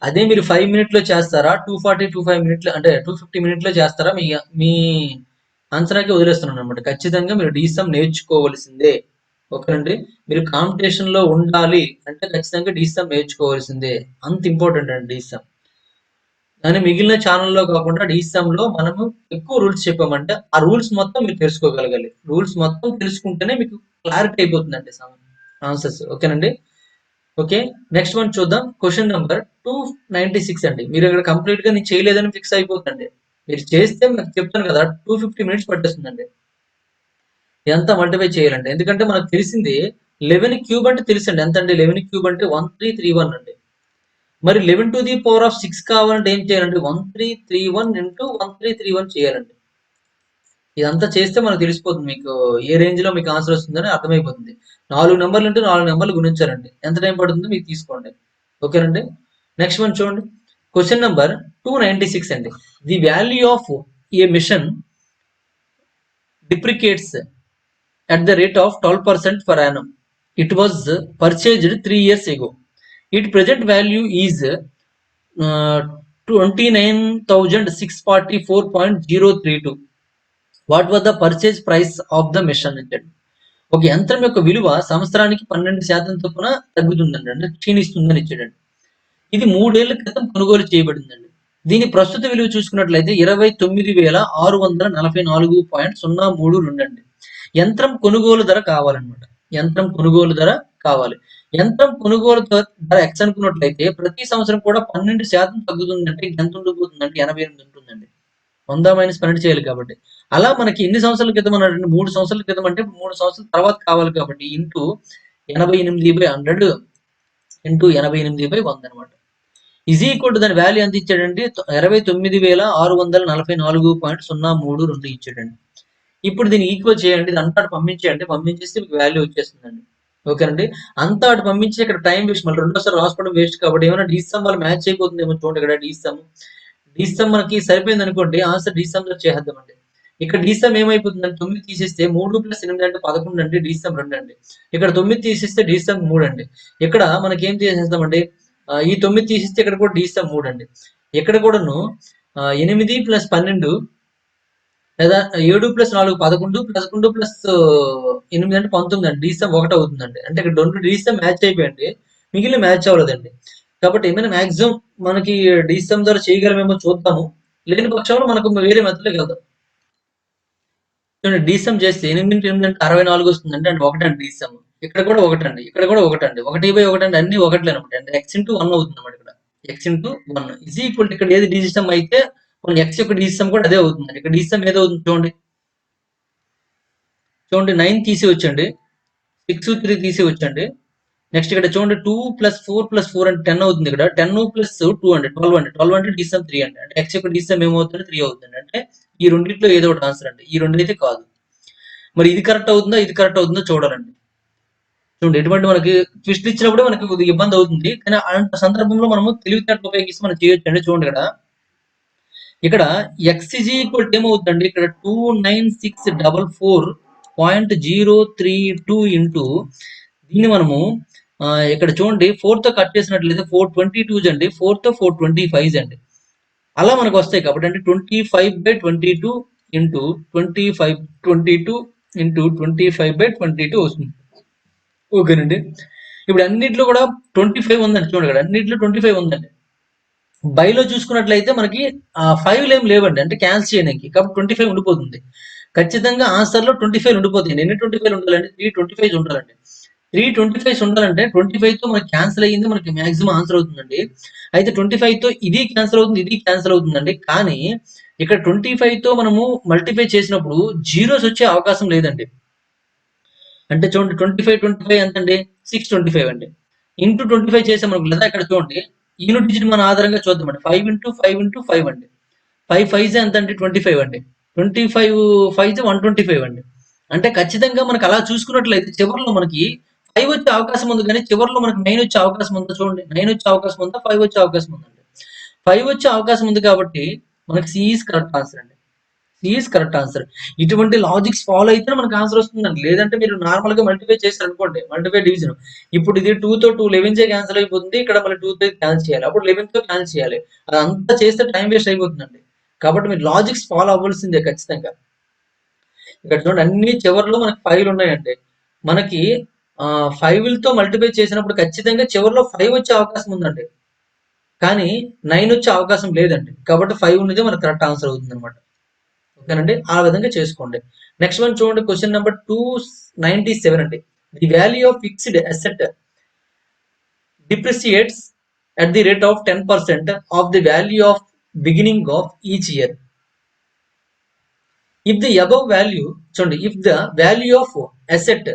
అదే మీరు 5 మినిట్‌లో చేస్తారా? 240, 25 మినిట్‌లో అంటే 250 మినిట్‌లో చేస్తారా? మీ అంచనాకే వదిలేస్తున్నాననమాట. ఖచ్చితంగా మీరు డీసమ్ నేర్చుకోవాల్సిందే. ఓకేనండి. మీరు కాంపిటీషన్‌లో ఉండాలి అంటే ఖచ్చితంగా డీసమ్ నేర్చుకోవాల్సిందే. అంత ఇంపార్టెంట్ అండి డీసమ్. కానీ మిగిలిన ఛానెల్‌లో కాకుండా డీసమ్‌లో మనము ఎక్కువ రూల్స్ చెప్పామంటే, ఆ రూల్స్ మొత్తం మీరు తెలుసుకోగలగాలి. రూల్స్ మొత్తం తెలుసుకుంటేనే మీకు క్లారిటీ అయిపోతుందండి ఆన్సర్స్. ఓకేనండి. ఓకే. నెక్స్ట్ వన్ చూద్దాం. క్వెషన్ నంబర్ 296 అండి. మీరు ఇక్కడ కంప్లీట్‌గా నేను చేయలేదని ఫిక్స్ అయిపోకండి. మీరు చేస్తే మీకు చెప్తాను కదా! 250 మినిట్స్ పట్టేస్తుందండి. ఇదంతా మల్టిప్లై చేయాలండి. ఎందుకంటే మనకు తెలిసింది 11³ అంటే తెలుసండి. ఎంతండి 11³ అంటే 1331 అండి. మరి 11⁶ కావాలంటే ఏం చేయాలంటే 1331 ఇంటూ 1331 చేయాలండి. ఇదంతా చేస్తే మనకు తెలిసిపోతుంది మీకు ఏ రేంజ్‌లో మీకు ఆన్సర్ వస్తుందని అర్థమైపోతుంది. 4 నంబర్లు ఉంటే 4 నంబర్లు గుణించాలండి. ఎంత టైం పడుతుందో మీకు తీసుకోండి. ఓకేనండి. నెక్స్ట్ వన్ చూడండి. క్వెషన్ నంబర్ 296 అండి. The value of a machine depreciates at the rate of 12% per annum. It was purchased 3 years ago. Its present value is 29,644.032. What was the purchase price of the machine అంటాడు. ఒక యంత్రం యొక్క విలువ సంవత్సరానికి 12% చొప్పున తగ్గుతుందండి. అంటే క్షీణిస్తుందని ఇచ్చాడండి. ఇది 3 ఏళ్ల క్రితం కొనుగోలు చేయబడిందండి. దీని ప్రస్తుత విలువ చూసుకున్నట్లయితే 29,644.032 అండి. యంత్రం కొనుగోలు ధర కావాలన్నమాట. యంత్రం కొనుగోలు ధర కావాలి. యంత్రం కొనుగోలు ధర ఎక్స్ అనుకున్నట్లయితే ప్రతి సంవత్సరం కూడా 12% తగ్గుతుందంటే ఎంత ఉండిపోతుందంటే 88 ఉంటుందండి. 100 - 12 చేయాలి కాబట్టి. అలా మనకి ఎన్ని సంవత్సరాల క్రితం అన్నాడంటే 3 సంవత్సరాల క్రితం అంటే 3 సంవత్సరాల తర్వాత కావాలి కాబట్టి ఇంటూ 88/100 ఇంటూ 88/100 అనమాట. ఈజ్ ఈక్వల్ టు దాని వాల్యూ ఎంత ఇచ్చాడంటే 29,644.032 ఇచ్చాడండి. ఇప్పుడు దీన్ని ఈక్వల్ చేయండి. ఇది అంతా అటు పంపించేయండి. పంపించేస్తే మీకు వాల్యూ వచ్చేస్తుందండి. ఓకేనండి. అంతా అటు పంపించి ఇక్కడ టైం వేస్ట్ మళ్ళీ రెండోసారి రాసుకోవడం వేస్ట్ కాబట్టి ఏమైనా డీసమ్ వల్ల మ్యాచ్ అయిపోతుందేమో చూడండి ఇక్కడ డీసమ్. డీసమ్ మనకి సరిపోయింది అనుకోండి ఆన్సర్ డీసమ్ తో చేద్దామండి. ఇక్కడ డీసమ్ ఏమైపోతుందంటే 9 తీసేస్తే 3 + 8 అంటే 11 అండి. డీసమ్ 2 అండి. ఇక్కడ 9 తీసేస్తే డీసమ్ 3 అండి. ఇక్కడ మనకి ఏం చేసేస్తామండి ఈ 9 తీసేస్తే ఇక్కడ కూడా డీసమ్ 3 అండి. ఇక్కడ కూడాను 8 + 12 లేదా 7 + 4 11 11 + 8 అంటే 19 అండి. డీసమ్ 1 అవుతుందండి. అంటే ఇక్కడ 2 డీసమ్ మ్యాచ్ అయిపోయండి. మిగిలిన మ్యాచ్ అవ్వలేదండి. కాబట్టి ఏమైనా మాక్సిమం మనకి డీసమ్ ద్వారా చేయగలమేమో చూద్దాము. లేని పక్షంలో మనకు వేరే మెథడ్‌లోకి వెళ్దాం. చూడండి డీసమ్ చేస్తే 8 × 8 అంటే 64 వస్తుందండి. అంటే 1 అండి డీసమ్. ఇక్కడ కూడా 1 అండి. ఇక్కడ కూడా 1 అండి. 1/1 అంటే అన్ని 1లే అనమాట. అంటే x × 1 అవుతుందన్నమాట ఇక్కడ. x × 1 ఈజ్ ఈక్వల్ టు ఇక్కడ ఏది డీసమ్ అయితే మన x యొక్క డీసమ్ కూడా అదే అవుతుందండి. ఇక్కడ డీసమ్ ఏదవుతుంది చూడండి. చూడండి 9 తీసేయొచ్చండి. 6, 3 తీసేయొచ్చండి. నెక్స్ట్ ఇక్కడ చూడండి 2 + 4 + 4 అంటే 10 అవుతుంది ఇక్కడ. 10 + 2 అండి 12 అండి. 12 అంటే డీసమ్ 3 అండి. అంటే x యొక్క డీసమ్ ఏమవుతుంది 3 అవుతుంది. అంటే ఈ రెండిట్లో ఏదో ఒకటి ఆన్సర్ అండి. ఈ రెండు అయితే కాదు. మరి ఇది కరెక్ట్ అవుతుందా, ఇది కరెక్ట్ అవుతుందో చూడాలండి. చూడండి, ఎటువంటి మనకి ట్విస్ట్ ఇచ్చినప్పుడు మనకి కొద్దిగా ఇబ్బంది అవుతుంది. కానీ అలాంటి సందర్భంలో మనము తెలివితేటలు ఉపయోగిస్తే మనం చేయొచ్చండి. చూడండి ఇక్కడ ఎక్స్ ఈజ్ ఈక్వల్ ఏమవుతుందండి, ఇక్కడ 29644.032 ఇంటూ దీన్ని మనము ఇక్కడ చూడండి 4 తో కట్ చేసినట్లయితే 422 అండి, 4 తో 425 అండి. అలా మనకు వస్తాయి కాబట్టి అంటే 25/22 ఇంటూ 22 ఇంటూ 25/22 వస్తుంది. ఓకేనండి. ఇప్పుడు అన్నిట్లో కూడా 25 ఉందండి. చూడండి ఇక్కడ అన్నిట్లో 25 ఉందండి. బైలో చూసుకున్నట్లయితే మనకి 5 ఏం లేవండి, అంటే క్యాన్సిల్ చేయడానికి. కాబట్టి 25 ఉండిపోతుంది. ఖచ్చితంగా ఆన్సర్ లో 25 ఉండిపోతాయి. ఎన్ని 25 ఉండాలండి? 325 ఉండాలండి. 325 ఉండాలంటే 25 తో మనకి క్యాన్సిల్ అయ్యింది, మనకి మాక్సిమం ఆన్సర్ అవుతుందండి. అయితే 25 తో ఇది క్యాన్సిల్ అవుతుంది, ఇది క్యాన్సిల్ అవుతుందండి. కానీ ఇక్కడ 25 తో మనము మల్టిప్లై చేసినప్పుడు జీరోస్ వచ్చే అవకాశం లేదండి. అంటే చూడండి 25 ఎంత అండి? 625 అండి. ఇంటూ 25 చేసాం అనుకో, లేదా ఇక్కడ చూడండి యూనిట్ డిజిట్ మన ఆధారంగా చూద్దామండి. 5 ఇంటూ 5 ఇంటూ 5 అండి. 5 5 ఎంత అండి? 25 అండి. 25 5 125 అండి. అంటే ఖచ్చితంగా మనకు అలా చూసుకున్నట్లయితే చివరిలో మనకి 5 వచ్చే అవకాశం ఉంది, కానీ చివరిలో మనకి 9 వచ్చే అవకాశం ఉందా? చూడండి, 9 వచ్చే అవకాశం ఉందా, 5 వచ్చే అవకాశం ఉందండి. 5 వచ్చే అవకాశం ఉంది కాబట్టి మనకి సి ఈజ్ కరెక్ట్ ఆన్సర్ అండి. C is correct answer. ఇటువంటి లాజిక్స్ ఫాలో అయితే మనకు ఆన్సర్ వస్తుందండి. లేదంటే మీరు నార్మల్ గా మల్టిప్లై చేశారు అనుకోండి, మల్టిప్లై డివిజన్. ఇప్పుడు ఇది 2 తో 2 11 క్యాన్సిల్ అయిపోతుంది. ఇక్కడ మళ్ళీ 2 తో క్యాన్సిల్ చేయాలి, అప్పుడు 11 తో క్యాన్సిల్ చేయాలి. అదంతా చేస్తే టైం వేస్ట్ అయిపోతుందండి. కాబట్టి మీరు లాజిక్స్ ఫాలో అవ్వాల్సిందే ఖచ్చితంగా. ఇక్కడ చూడండి అన్ని చివరిలో మనకి 5 ఉన్నాయండి. మనకి 5 తో మల్టిప్లై చేసినప్పుడు ఖచ్చితంగా చివరిలో 5 వచ్చే అవకాశం ఉందండి. కానీ 9 వచ్చే అవకాశం లేదండి. కాబట్టి 5 ఉన్నది మనకు కరెక్ట్ ఆన్సర్ అవుతుంది అనమాట. ఓకేనండి, ఆ విధంగా చేసుకోండి. నెక్స్ట్ వన్ చూడండి, క్వశ్చన్ నెంబర్ 297 అండి. The value of fixed asset depreciates at the rate of 10% of the value of beginning of each year. If the above value, చూడండి, if the value of asset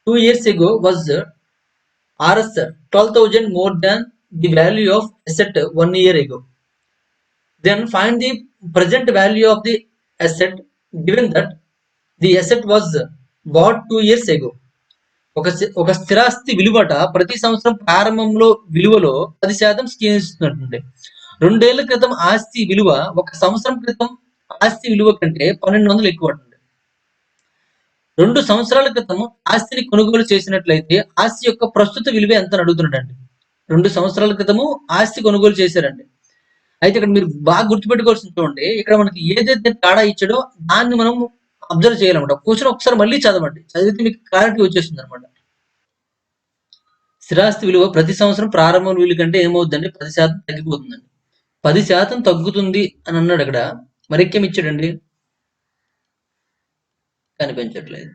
2 years ago was Rs 12,000 more than the value of asset 1 year ago, then find the present value of the asset given that the asset was bought 2 years ago. ఒక స్థిరాస్తి విలువట ప్రతి సంవత్సరం ప్రారంభంలో విలువలో 10% క్షీణిస్తున్నట్టుంది. 2 ఏళ్ల క్రితం ఆస్తి విలువ 1 సంవత్సరం క్రితం ఆస్తి విలువ కంటే 1200 ఎక్కువ ఉంటుంది. 2 సంవత్సరాల క్రితం ఆస్తిని కొనుగోలు చేసినట్లయితే ఆస్తి యొక్క ప్రస్తుత విలువ ఎంత అని అడుగుతున్నాడండి. 2 సంవత్సరాల క్రితము ఆస్తి కొనుగోలు చేశారండి. అయితే ఇక్కడ మీరు బాగా గుర్తుపెట్టుకోవాల్సింది చూడండి, ఇక్కడ మనకి ఏదైతే తేడా ఇచ్చాడో దాన్ని మనం అబ్జర్వ్ చేయాలన్నమాట. క్వశ్చన్ ఒకసారి మళ్ళీ చదవండి, చదివితే మీకు క్లారిటీ వచ్చేస్తుంది అనమాట. స్థిరాస్తి విలువ ప్రతి సంవత్సరం ప్రారంభ విలువ కంటే ఏమవుతుందండి? 10% తగ్గిపోతుందండి. 10% తగ్గుతుంది అని అన్నాడు అక్కడ. మరెక్కేమి ఇచ్చాడండి? కనిపించట్లేదు.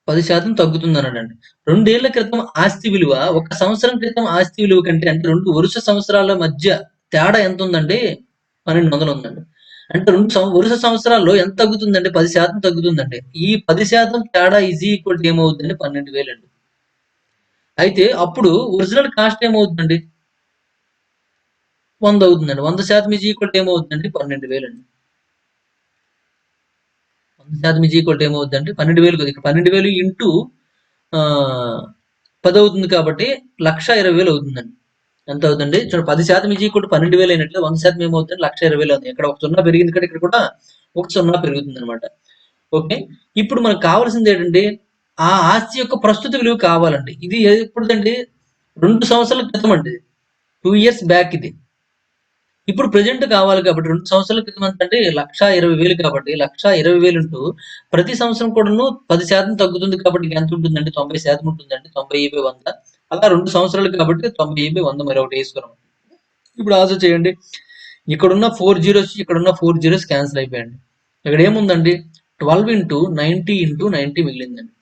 10% తగ్గుతుంది అన్నాడండి. 2 ఏళ్ల క్రితం ఆస్తి విలువ 1 సంవత్సరం క్రితం ఆస్తి విలువ కంటే, అంటే 2 వరుస సంవత్సరాల మధ్య తేడా ఎంత ఉందండి? 1200 ఉందండి. అంటే వరుస సంవత్సరాల్లో ఎంత తగ్గుతుందండి? 10% తగ్గుతుందండి. ఈ 10% తేడా ఈజ్ ఈక్వల్ టు ఏమవుతుందండి? 12,000 అండి. అయితే అప్పుడు ఒరిజినల్ కాస్ట్ ఏమవుతుందండి? 100 అవుతుందండి. 100% ఈజ్ ఈక్వల్ టు ఏమవుతుందండి? 12,000 అండి. 100% ఈజ్ ఈక్వల్ టు ఏమవుతుందండి? 12,000 కదా, ఇక్కడ 12,000 ఇంటూ 10 అవుతుంది కాబట్టి 1,20,000 అవుతుందండి. ఎంత అవుతుంది? చూడండి, 10% ఈజ్ ఈక్వల్ టు 12,000 అయినట్లు 100% ఏమవుతుంది? 1,20,000 అవుతుంది. ఇక్కడ ఒక 0 పెరిగింది కాబట్టి ఇక్కడ కూడా ఒక 0 పెరుగుతుంది అనమాట. ఓకే, ఇప్పుడు మనకు కావాల్సింది ఏంటంటే ఆ ఆస్తి యొక్క ప్రస్తుత విలువ కావాలండి. ఇది ఎప్పుడుదండి? 2 సంవత్సరాల క్రితం అండి, 2 ఇయర్స్ బ్యాక్ ఇది. ఇప్పుడు ప్రెజెంట్ కావాలి కాబట్టి 2 సంవత్సరాల క్రితం ఎంత అంటే 1,20,000 కాబట్టి 1,20,000 ఇంటూ ప్రతి సంవత్సరం కూడాను 10% తగ్గుతుంది కాబట్టి ఎంత ఉంటుందండి? 90% ఉంటుందండి. 90/100 అలా 2 సంవత్సరాలు కాబట్టి 90/100 మరొకటి వేసుకున్నాం. ఇప్పుడు ఆన్సర్ చేయండి. ఇక్కడున్న 4 జీరోస్ ఇక్కడున్న 4 జీరోస్ క్యాన్సిల్ అయిపోయాయండి. ఇక్కడ ఏముందండి? 12 ఇంటూ 90 ఇంటూ 90 మిగిలిందండి.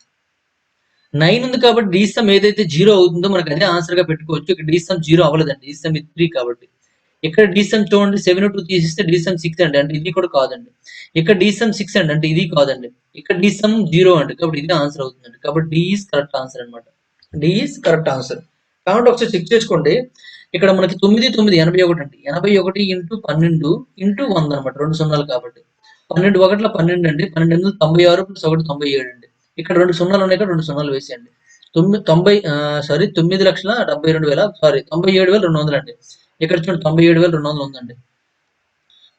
9 ఉంది కాబట్టి డీసమ్ ఏదైతే 0 అవుతుందో మనకు అదే ఆన్సర్ గా పెట్టుకోవచ్చు. ఇక్కడ డీసమ్ 0 అవ్వలేదండి, డీసమ్ 3 కాబట్టి. ఇక్కడ డీసమ్ చూడండి 7 2 తీసిస్తే డీసమ్ 6 అండి, అంటే ఇది కూడా కాదండి. ఇక్కడ డీసమ్ 6 అండి, అంటే ఇది కాదండి. ఇక్కడ డీసమ్ 0 అండి, కాబట్టి ఇది ఆన్సర్ అవుతుందండి. కాబట్టి డి ఈస్ కరెక్ట్ ఆన్సర్ అనమాట. D is correct answer. కాబట్టి ఒకసారి చెక్ చేసుకోండి. ఇక్కడ మనకి 9, 9 81 అండి. 81 ఇంటూ 12 ఇంటూ 100 అనమాట. 2 సున్నాలు కాబట్టి 12 ఒకట్ల 12 అండి. 12 96 ప్లస్ 1 97 అండి. ఇక్కడ 2 సున్నాలు ఉన్నాయి కదా, 2 సున్నాలు వేసేయండి. 9,72,000 సారీ 97,200 అండి. ఇక్కడ చూడండి 97,200 ఉందండి.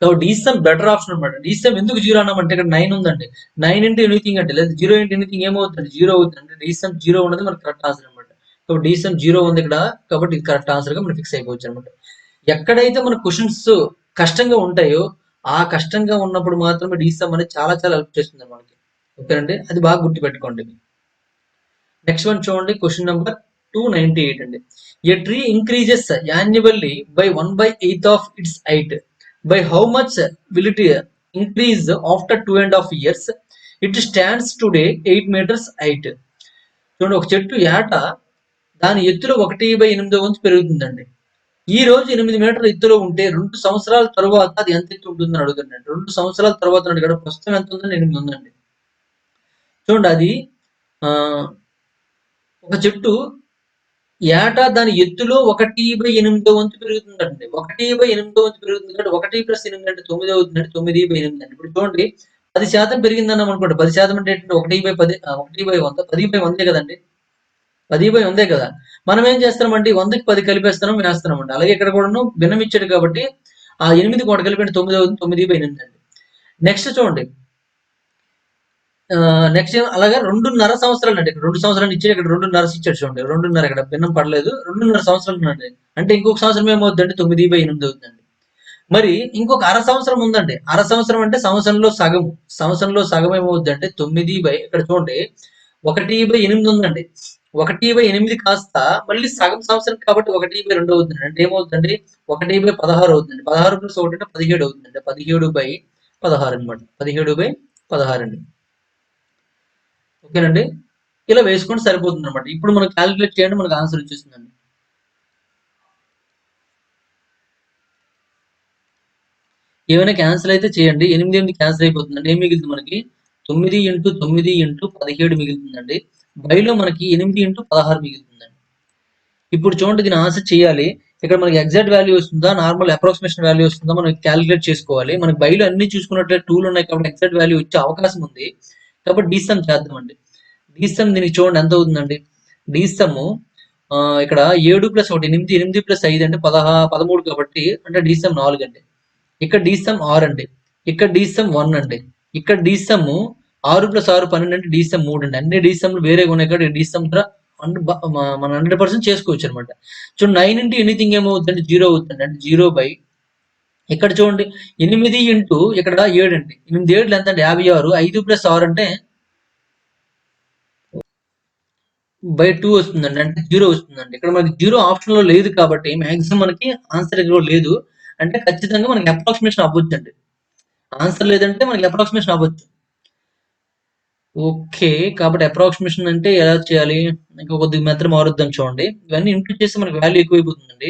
కాబట్టి డీసమ్ బెటర్ ఆప్షన్ అనమాట. డీసమ్ ఎందుకు జీరో అన్నామంటే ఇక్కడ 9 ఉందండి. 9 ఇంటూ ఎనీథింగ్ అంటే లేదా 0 ఇంటూ ఎనీథింగ్ ఏమవుతుంది, జీరో అవుతుంది. అంటే డీసమ్ జీరో ఉన్నది మనకి కరెక్ట్ ఆన్సర్ అనమాట. కాబట్టి డీసమ్ జీరో ఉంది ఇక్కడ, కాబట్టి ఇది కరెక్ట్ ఆన్సర్ గా మనం ఫిక్స్ అయిపోవచ్చు అనమాట. ఎక్కడైతే మన క్వశ్చన్స్ కష్టంగా ఉంటాయో ఆ కష్టంగా ఉన్నప్పుడు మాత్రమే డీసమ్ అనేది చాలా చాలా హెల్ప్ చేస్తుంది మనకి. ఓకేనండి, అది బాగా గుర్తుపెట్టుకోండి. నెక్స్ట్ వన్ చూడండి, క్వశ్చన్ నెంబర్ 298 అండి. ఏ tree increases annually by 1/8 of it's height, by how much will it increase after 2.5 years? It stands today 8 meters height. చూడండి, ఒక చెట్టు ఏట దాని ఎత్తులో 1/8 వంతు పెరుగుతుందండి. ఈ రోజు 8 మీటర్ల ఎత్తులో ఉంటే 2 సంవత్సరాల తర్వాత అది ఎంత ఎత్తు ఉంటుందని అడుగుతుందండి. 2 సంవత్సరాల తర్వాత ఇక్కడ ప్రస్తుతం ఎంత ఉందని 8 ఉందండి. చూడండి, అది ఒక చెట్టు ఏటా దాని ఎత్తులో 1/8 వంతు పెరుగుతుందండి. 1/8 వంతు పెరుగుతుంది కాబట్టి 1 + 8 అంటే 9 అవుతుందండి. 9/8 అండి. ఇప్పుడు చూడండి, 10% పెరిగిందన్నాం అనుకోండి. 10% అంటే ఏంటంటే 1/10 1/100 10/100 కదండి. 10/100 కదా. మనం ఏం చేస్తామండి, 100కి 10 కలిపేస్తున్నాం, వేస్తున్నామండి. అలాగే ఇక్కడ కూడాను భిన్నం ఇచ్చాడు కాబట్టి ఆ 8 కూడా కలిపి 9 అవుతుంది. 9/8 అండి. నెక్స్ట్ చూడండి, నెక్స్ట్ అలాగా 2.5 సంవత్సరాలు అండి. ఇక్కడ 2 సంవత్సరాలు ఇచ్చాడు, ఇక్కడ 2.5 ఇచ్చాడు. చూడండి, 2.5 ఇక్కడ భిన్నం పడలేదు. 2.5 సంవత్సరాలు అండి. అంటే ఇంకొక సంవత్సరం ఏమవుతుందండి, 9/8 అవుతుందండి. మరి ఇంకొక అర సంవత్సరం ఉందండి. అర సంవత్సరం అంటే సంవత్సరంలో సగం. సంవత్సరంలో సగం ఏమవుద్ది అంటే 9 ఇక్కడ చూడండి 1/8 ఉందండి. 1/8 కాస్త మళ్ళీ సగం సంవత్సరం కాబట్టి 1/2 అవుతుంది. అంటే ఏమవుతుందండి, 1/16 అవుతుంది. 16 + 1 అంటే 17 అవుతుంది. 17/16 అనమాట. 17/16 అండి. ఓకేనండి, ఇలా వేసుకుంటే సరిపోతుంది అనమాట. ఇప్పుడు మనం క్యాలిక్యులేట్ చేయండి, మనకు ఆన్సర్ వచ్చేస్తుందండి. ఏమైనా క్యాన్సిల్ అయితే చేయండి. 8 క్యాన్సిల్ అయిపోతుందండి. ఏం మిగులుతుంది మనకి, 9 × 9 × 17 మిగులుతుందండి. బైలో మనకి 8 × 16 మిగులుతుందండి. ఇప్పుడు చూడండి, దీని ఆన్సర్ చేయాలి. ఇక్కడ మనకి ఎగ్జాక్ట్ వాల్యూ వస్తుందా, నార్మల్ అప్రాక్సిమేషన్ వాల్యూ వస్తుందా, మనం క్యాలిక్యులేట్ చేసుకోవాలి. మనకి బైలో అన్ని చూసుకున్నట్లయితే 2లు ఉన్నాయి కాబట్టి ఎగ్జాక్ట్ వాల్యూ వచ్చే అవకాశం ఉంది. కాబట్టి డీసమ్ చేద్దామండి. డీసమ్ దీనికి చూడండి ఎంత అవుతుందండి. డీసమ్ ఇక్కడ 7 + 1 8, 8 + 5 అంటే 13 కాబట్టి అంటే డీసమ్ 4 అండి. ఇక్కడ డీసమ్ 6 అండి. ఇక్కడ డీసమ్ 1 అండి. ఇక్కడ డీసమ్ 6 + 6 12 అంటే డీసమ్ 3 అండి. అన్ని డీసమ్లు వేరేగా ఉన్నాయి కాబట్టి డీసమ్ మనం 100% చేసుకోవచ్చు అనమాట. చూడండి, 9 ఇంటూ ఎనీథింగ్ ఏమవుతుందంటే 0 అవుతుంది. అంటే 0 ఇక్కడ చూడండి 8 ఇంటూ ఇక్కడ 7 అండి. 8 7 ఎంత అంటే 56. 5 + 6 అంటే 2 వస్తుందండి. అంటే 0 వస్తుందండి. ఇక్కడ మనకి 0 ఆప్షన్ లో లేదు కాబట్టి మాక్సిమం మనకి ఆన్సర్ లేదు. అంటే ఖచ్చితంగా మనకి అప్రాక్సిమేషన్ అవ్వచ్చండి. ఆన్సర్ లేదంటే మనకి అప్రాక్సిమేషన్ అవ్వచ్చు. ఓకే, కాబట్టి అప్రాక్సిమేషన్ అంటే ఎలా చేయాలి, ఇంకా కొద్దిగా మెథడ్ మారుద్దాం. చూడండి, ఇవన్నీ ఇంటూ చేస్తే మనకి వాల్యూ ఎక్కువైపోతుందండి.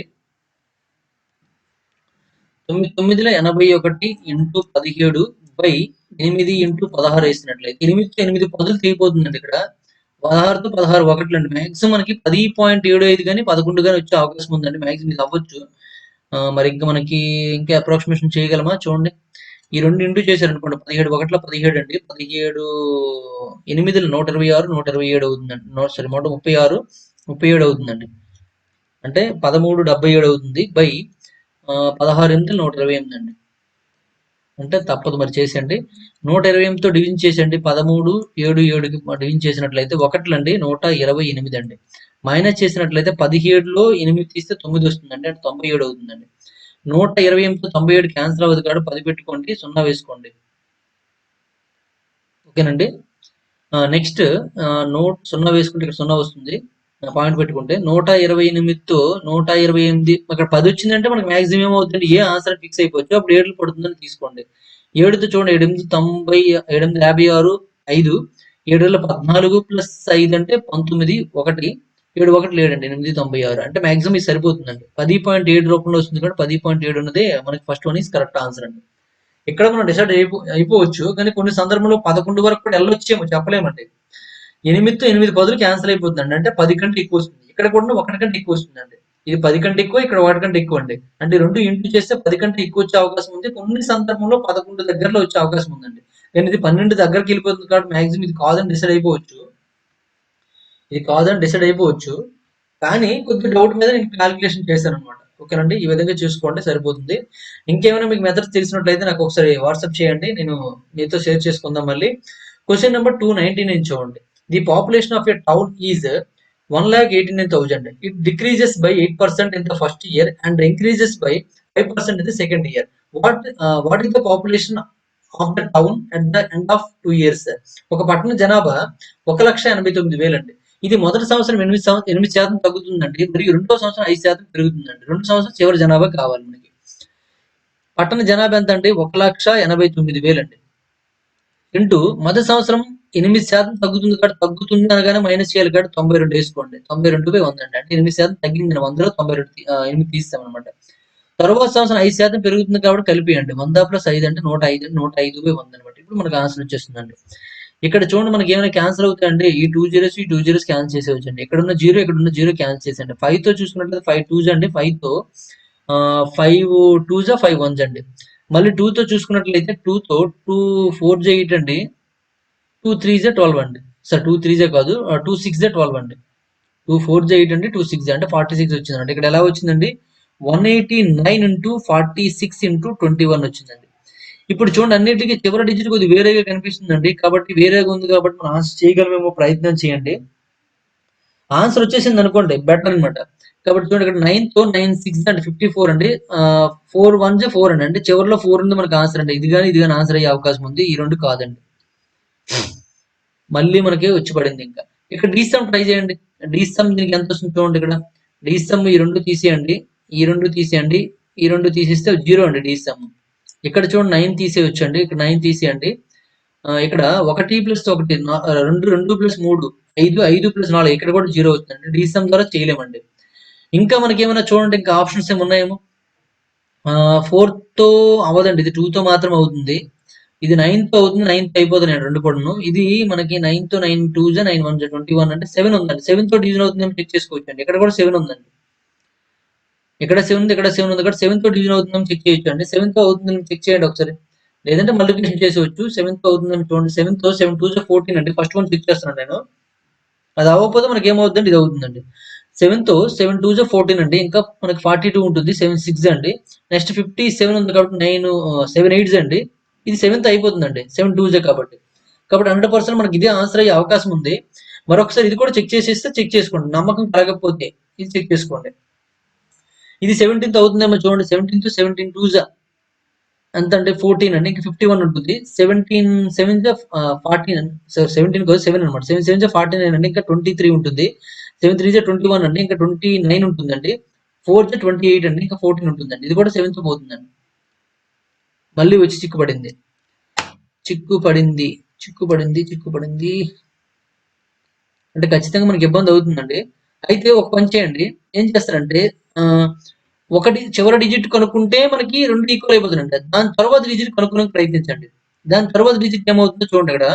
9,981 ఇంటూ 17/8 ఇంటూ 16 వేసినట్లయితే 8తో 8 10 తెగిపోతుందండి. ఇక్కడ 16తో 16 ఒకట్లు అండి. మాక్సిమం మనకి 10.75 కానీ 11 కానీ వచ్చే అవకాశం ఉందండి. మాక్సిమం ఇది అవ్వచ్చు. మరి ఇంకా మనకి ఇంకా అప్రాక్సిమేషన్ చేయగలమా, చూడండి. ఈ 2 ఇంటూ చేశారనుకోండి, 17 ఒకట్ల 17 అండి. 17 8 126 127 అవుతుందండి. సారీ 136 37 అవుతుందండి. అంటే 1377 అవుతుంది. 16 8 128 అండి. అంటే తప్పదు, మరి చేసేయండి. 128తో డివిజన్ చేసేయండి. 13 7 7కి డివిజన్ చేసినట్లయితే ఒకట్లండి 128 అండి. మైనస్ చేసినట్లయితే 17లో 8 తీస్తే 9 వస్తుందండి. అంటే 97 అవుతుందండి. 128తో 97 క్యాన్సిల్ అవ్వదు కాబట్టి 10 పెట్టుకోండి, 0 వేసుకోండి. ఓకేనండి. నెక్స్ట్ 0 వేసుకుంటే ఇక్కడ 0 వస్తుంది. పాయింట్ పెట్టుకుంటే 128తో 128 అక్కడ 10 వచ్చిందంటే మనకి మాక్సిమం ఏమవుతుంది, ఏ ఆన్సర్ ఫిక్స్ అయిపోవచ్చు. అప్పుడు 7 పడుతుందని తీసుకోండి. 7తో చూడండి 8 90 8 56 5 7 14 + 5 అంటే 19 1 7 1 లేడండి 8 96 అంటే మాక్సిమం ఇది సరిపోతుందండి. 10.7 రూపంలో వస్తుంది కాబట్టి 10.7 ఉన్నదే మనకి first one is correct answer అండి. ఇక్కడ మనం డిసైడ్ అయిపోవచ్చు, కానీ కొన్ని సందర్భంలో 11 వరకు కూడా వెళ్ళొచ్చేమో, చెప్పలేమండి. 8తో 8 10 క్యాన్సిల్ అయిపోతుందండి. అంటే 10 కంటే ఎక్కువ వస్తుంది. ఇక్కడ కూడా 1 కంటే ఎక్కువ వస్తుందండి. ఇది 10 కంటే ఎక్కువ, ఇక్కడ 1 కంటే ఎక్కువ అండి. అంటే 2 ఇంటూ చేస్తే 10 కంటే ఎక్కువ వచ్చే అవకాశం ఉంది. కొన్ని సందర్భంలో 11 దగ్గరలో వచ్చే అవకాశం ఉందండి. కానీ ఇది 12 దగ్గరికెళ్ళిపోతుంది కాబట్టి మాక్సిమం ఇది కాదని డిసైడ్ అయిపోవచ్చు. ఇది కాదని డిసైడ్ అయిపోవచ్చు. కానీ కొద్దిగా డౌట్ మీద నేను కాలిక్యులేషన్ చేశాననమాట. ఓకేనండి. ఈ విధంగా చూసుకోండి సరిపోతుంది. ఇంకేమైనా మీకు మెథడ్స్ తెలిసినట్లయితే నాకు ఒకసారి వాట్సాప్ చేయండి. నేను మీతో షేర్ చేసుకుందాం మళ్ళీ. క్వెషన్ నంబర్ 299 చూడండి. The population of a town is 1,89,000. It decreases by 8% in the first year and increases by 5% in the second year. What is the population of the town at the end of 2 years? ఒక పట్టణ జనాభా 1,89,000 అండి. ఇది మొదటి సంవత్సరం 8% తగ్గుతుందండి. మరియు రెండో సంవత్సరం 5% పెరుగుతుందండి. 2 సంవత్సరం చివరి జనాభా కావాలి మనకి. పట్టణ జనాభా ఎంత అండి? 1,89,000 అండి. ఇంటూ మొదటి సంవత్సరం 8% తగ్గుతుంది కాబట్టి తగ్గుతుంది అనగానే మైనస్ చేయాలి కాబట్టి 92 వేసుకోండి. 92/100 అండి. అంటే 8% తగ్గింది. 100లో 92 8 తీస్తామనమాట. తరువాత సంవత్సరం 5% పెరుగుతుంది కాబట్టి కలిపేయండి. 100+5 అంటే 105 105/100 అనమాట. ఇప్పుడు మనకు ఆన్సర్ వచ్చేస్తుందండి. ఇక్కడ చూడండి మనకి ఏమైనా క్యాన్సిల్ అవుతాయండి. ఈ 2 జీరోస్ ఈ 2 జీరోస్ క్యాన్సిల్ చేసేయొచ్చండి. ఇక్కడున్న 0 ఇక్కడున్న 0 క్యాన్సిల్ చేసేయండి. 5తో చూసుకున్నట్లయితే 5 2s అండి. 5తో 5 2s 5 1s అండి. మళ్ళీ 2తో చూసుకున్నట్లయితే 2తో 2 4 8 అండి. 2 3s 12 అండి. సార్ 2 3s కాదు 2 6 12 అండి. 2 4 8 అండి. 2 6 అంటే 46 వచ్చిందండి. ఇక్కడ ఎలా వచ్చిందండి? 189 ఇంటూ 46 ఇంటూ 21 వచ్చిందండి. ఇప్పుడు చూడండి అన్నిటికీ చివరి డిజిట్ కొద్దిగా వేరేగా కనిపిస్తుందండి. కాబట్టి వేరేగా ఉంది కాబట్టి మనం ఆన్సర్ చేయగలమేమో ప్రయత్నం చేయండి. ఆన్సర్ వచ్చేసింది అనుకోండి బెటర్ అనమాట. కాబట్టి చూడండి ఇక్కడ 9తో 9 6 అంటే 54 అండి. 4 1s 4 అండి. అంటే చివరిలో 4 ఉంది మనకు ఆన్సర్ అండి. ఇది కానీ ఆన్సర్ అయ్యే అవకాశం ఉంది. ఈ రెండు కాదండి. మళ్ళీ మనకి వచ్చి పడింది ఇంకా. ఇక్కడ డీసమ్ ట్రై చేయండి. డీసమ్ దీనికి ఎంత వస్తుంది చూడండి ఇక్కడ. డీసమ్ ఈ రెండు తీసేయండి. ఈ రెండు తీసేయండి. ఈ రెండు తీసేస్తే 0 అండి డీసమ్. ఇక్కడ చూడండి 9 తీసేయొచ్చండి. ఇక్కడ 9 తీసేయండి. ఇక్కడ 1+1 2+3 5 5+4 ఇక్కడ కూడా 0 అవుతుందండి. డీసమ్ ద్వారా చేయలేమండి. ఇంకా మనకేమైనా చూడండి ఇంకా ఆప్షన్స్ ఏమి ఉన్నాయేమో. 4తో అవ్వదండి. ఇది 2తో మాత్రం అవుతుంది. ఇది 9తో అవుతుంది. 9తో అయిపోతున్నాయి రెండు కూడాను. ఇది మనకి 9తో 9 2s 9 1s 21 అంటే 7 ఉందండి. 7తో డివిజన్ అవుతుందేమో చెక్ చేసుకోవచ్చండి. ఇక్కడ కూడా 7 ఉందండి. ఇక్కడ 7 ఉంది. ఇక్కడ 7 ఉంది. ఇక్కడ 7తో డివిజన్ అవుతుందేమో చెక్ చేయొచ్చండి. 7తో అవుతుందేమో చెక్ చేయండి ఒకసారి. లేదంటే మల్టిప్లికేషన్ చేసేవచ్చు. 7తో అవుతుందేమో చూడండి. 7తో 7 2s 14 అండి. ఫస్ట్ వన్ చెక్ చేస్తున్నాను నేను. అది అవ్వకపోతే మనకి ఏమవుతుందండి? ఇది అవుతుందండి. 7తో 7 2s 14 అండి. ఇంకా మనకి 42 ఉంటుంది. 7 6 అండి. నెక్స్ట్ 57 ఉంది కాబట్టి 7 8s అండి. ఇది 7తో అయిపోతుందండి. 7 2s కాబట్టి. కాబట్టి 100% మనకి ఇదే ఆన్సర్ అయ్యే అవకాశం ఉంది. మరొకసారి ఇది కూడా చెక్ చేసేస్తే చెక్ చేసుకోండి. నమ్మకం కలగకపోతే ఇది చెక్ చేసుకోండి. ఇది 17th అవుతుందేమో చూడండి. 17తో 17 2s ఎంత అంటే 14 అండి. ఇంకా 51 ఉంటుంది. 17 7s 14 సార్ 17 కాదు 7 అనమాట. 7 7s 49 అండి. ఇంకా 23 ఉంటుంది. 7 3s 21 అండి. ఇంకా 29 ఉంటుందండి. 4s 28 అండి. ఇంకా 14 ఉంటుందండి. ఇది కూడా 7తో పోతుందండి. మళ్ళీ వచ్చి చిక్కుపడింది. చిక్కుపడింది. అంటే ఖచ్చితంగా మనకి ఇబ్బంది అవుతుందండి. అయితే ఒక పని చేయండి. ఏం చేస్తారంటే ఒకటి చివరి డిజిట్ కనుక్కుంటే మనకి 2 ఈక్వల్ అయిపోతుందండి. దాని తర్వాత డిజిట్ కనుక్కోవడానికి ప్రయత్నించండి. దాని తర్వాత డిజిట్ ఏమవుతుందో చూడండి ఇక్కడ.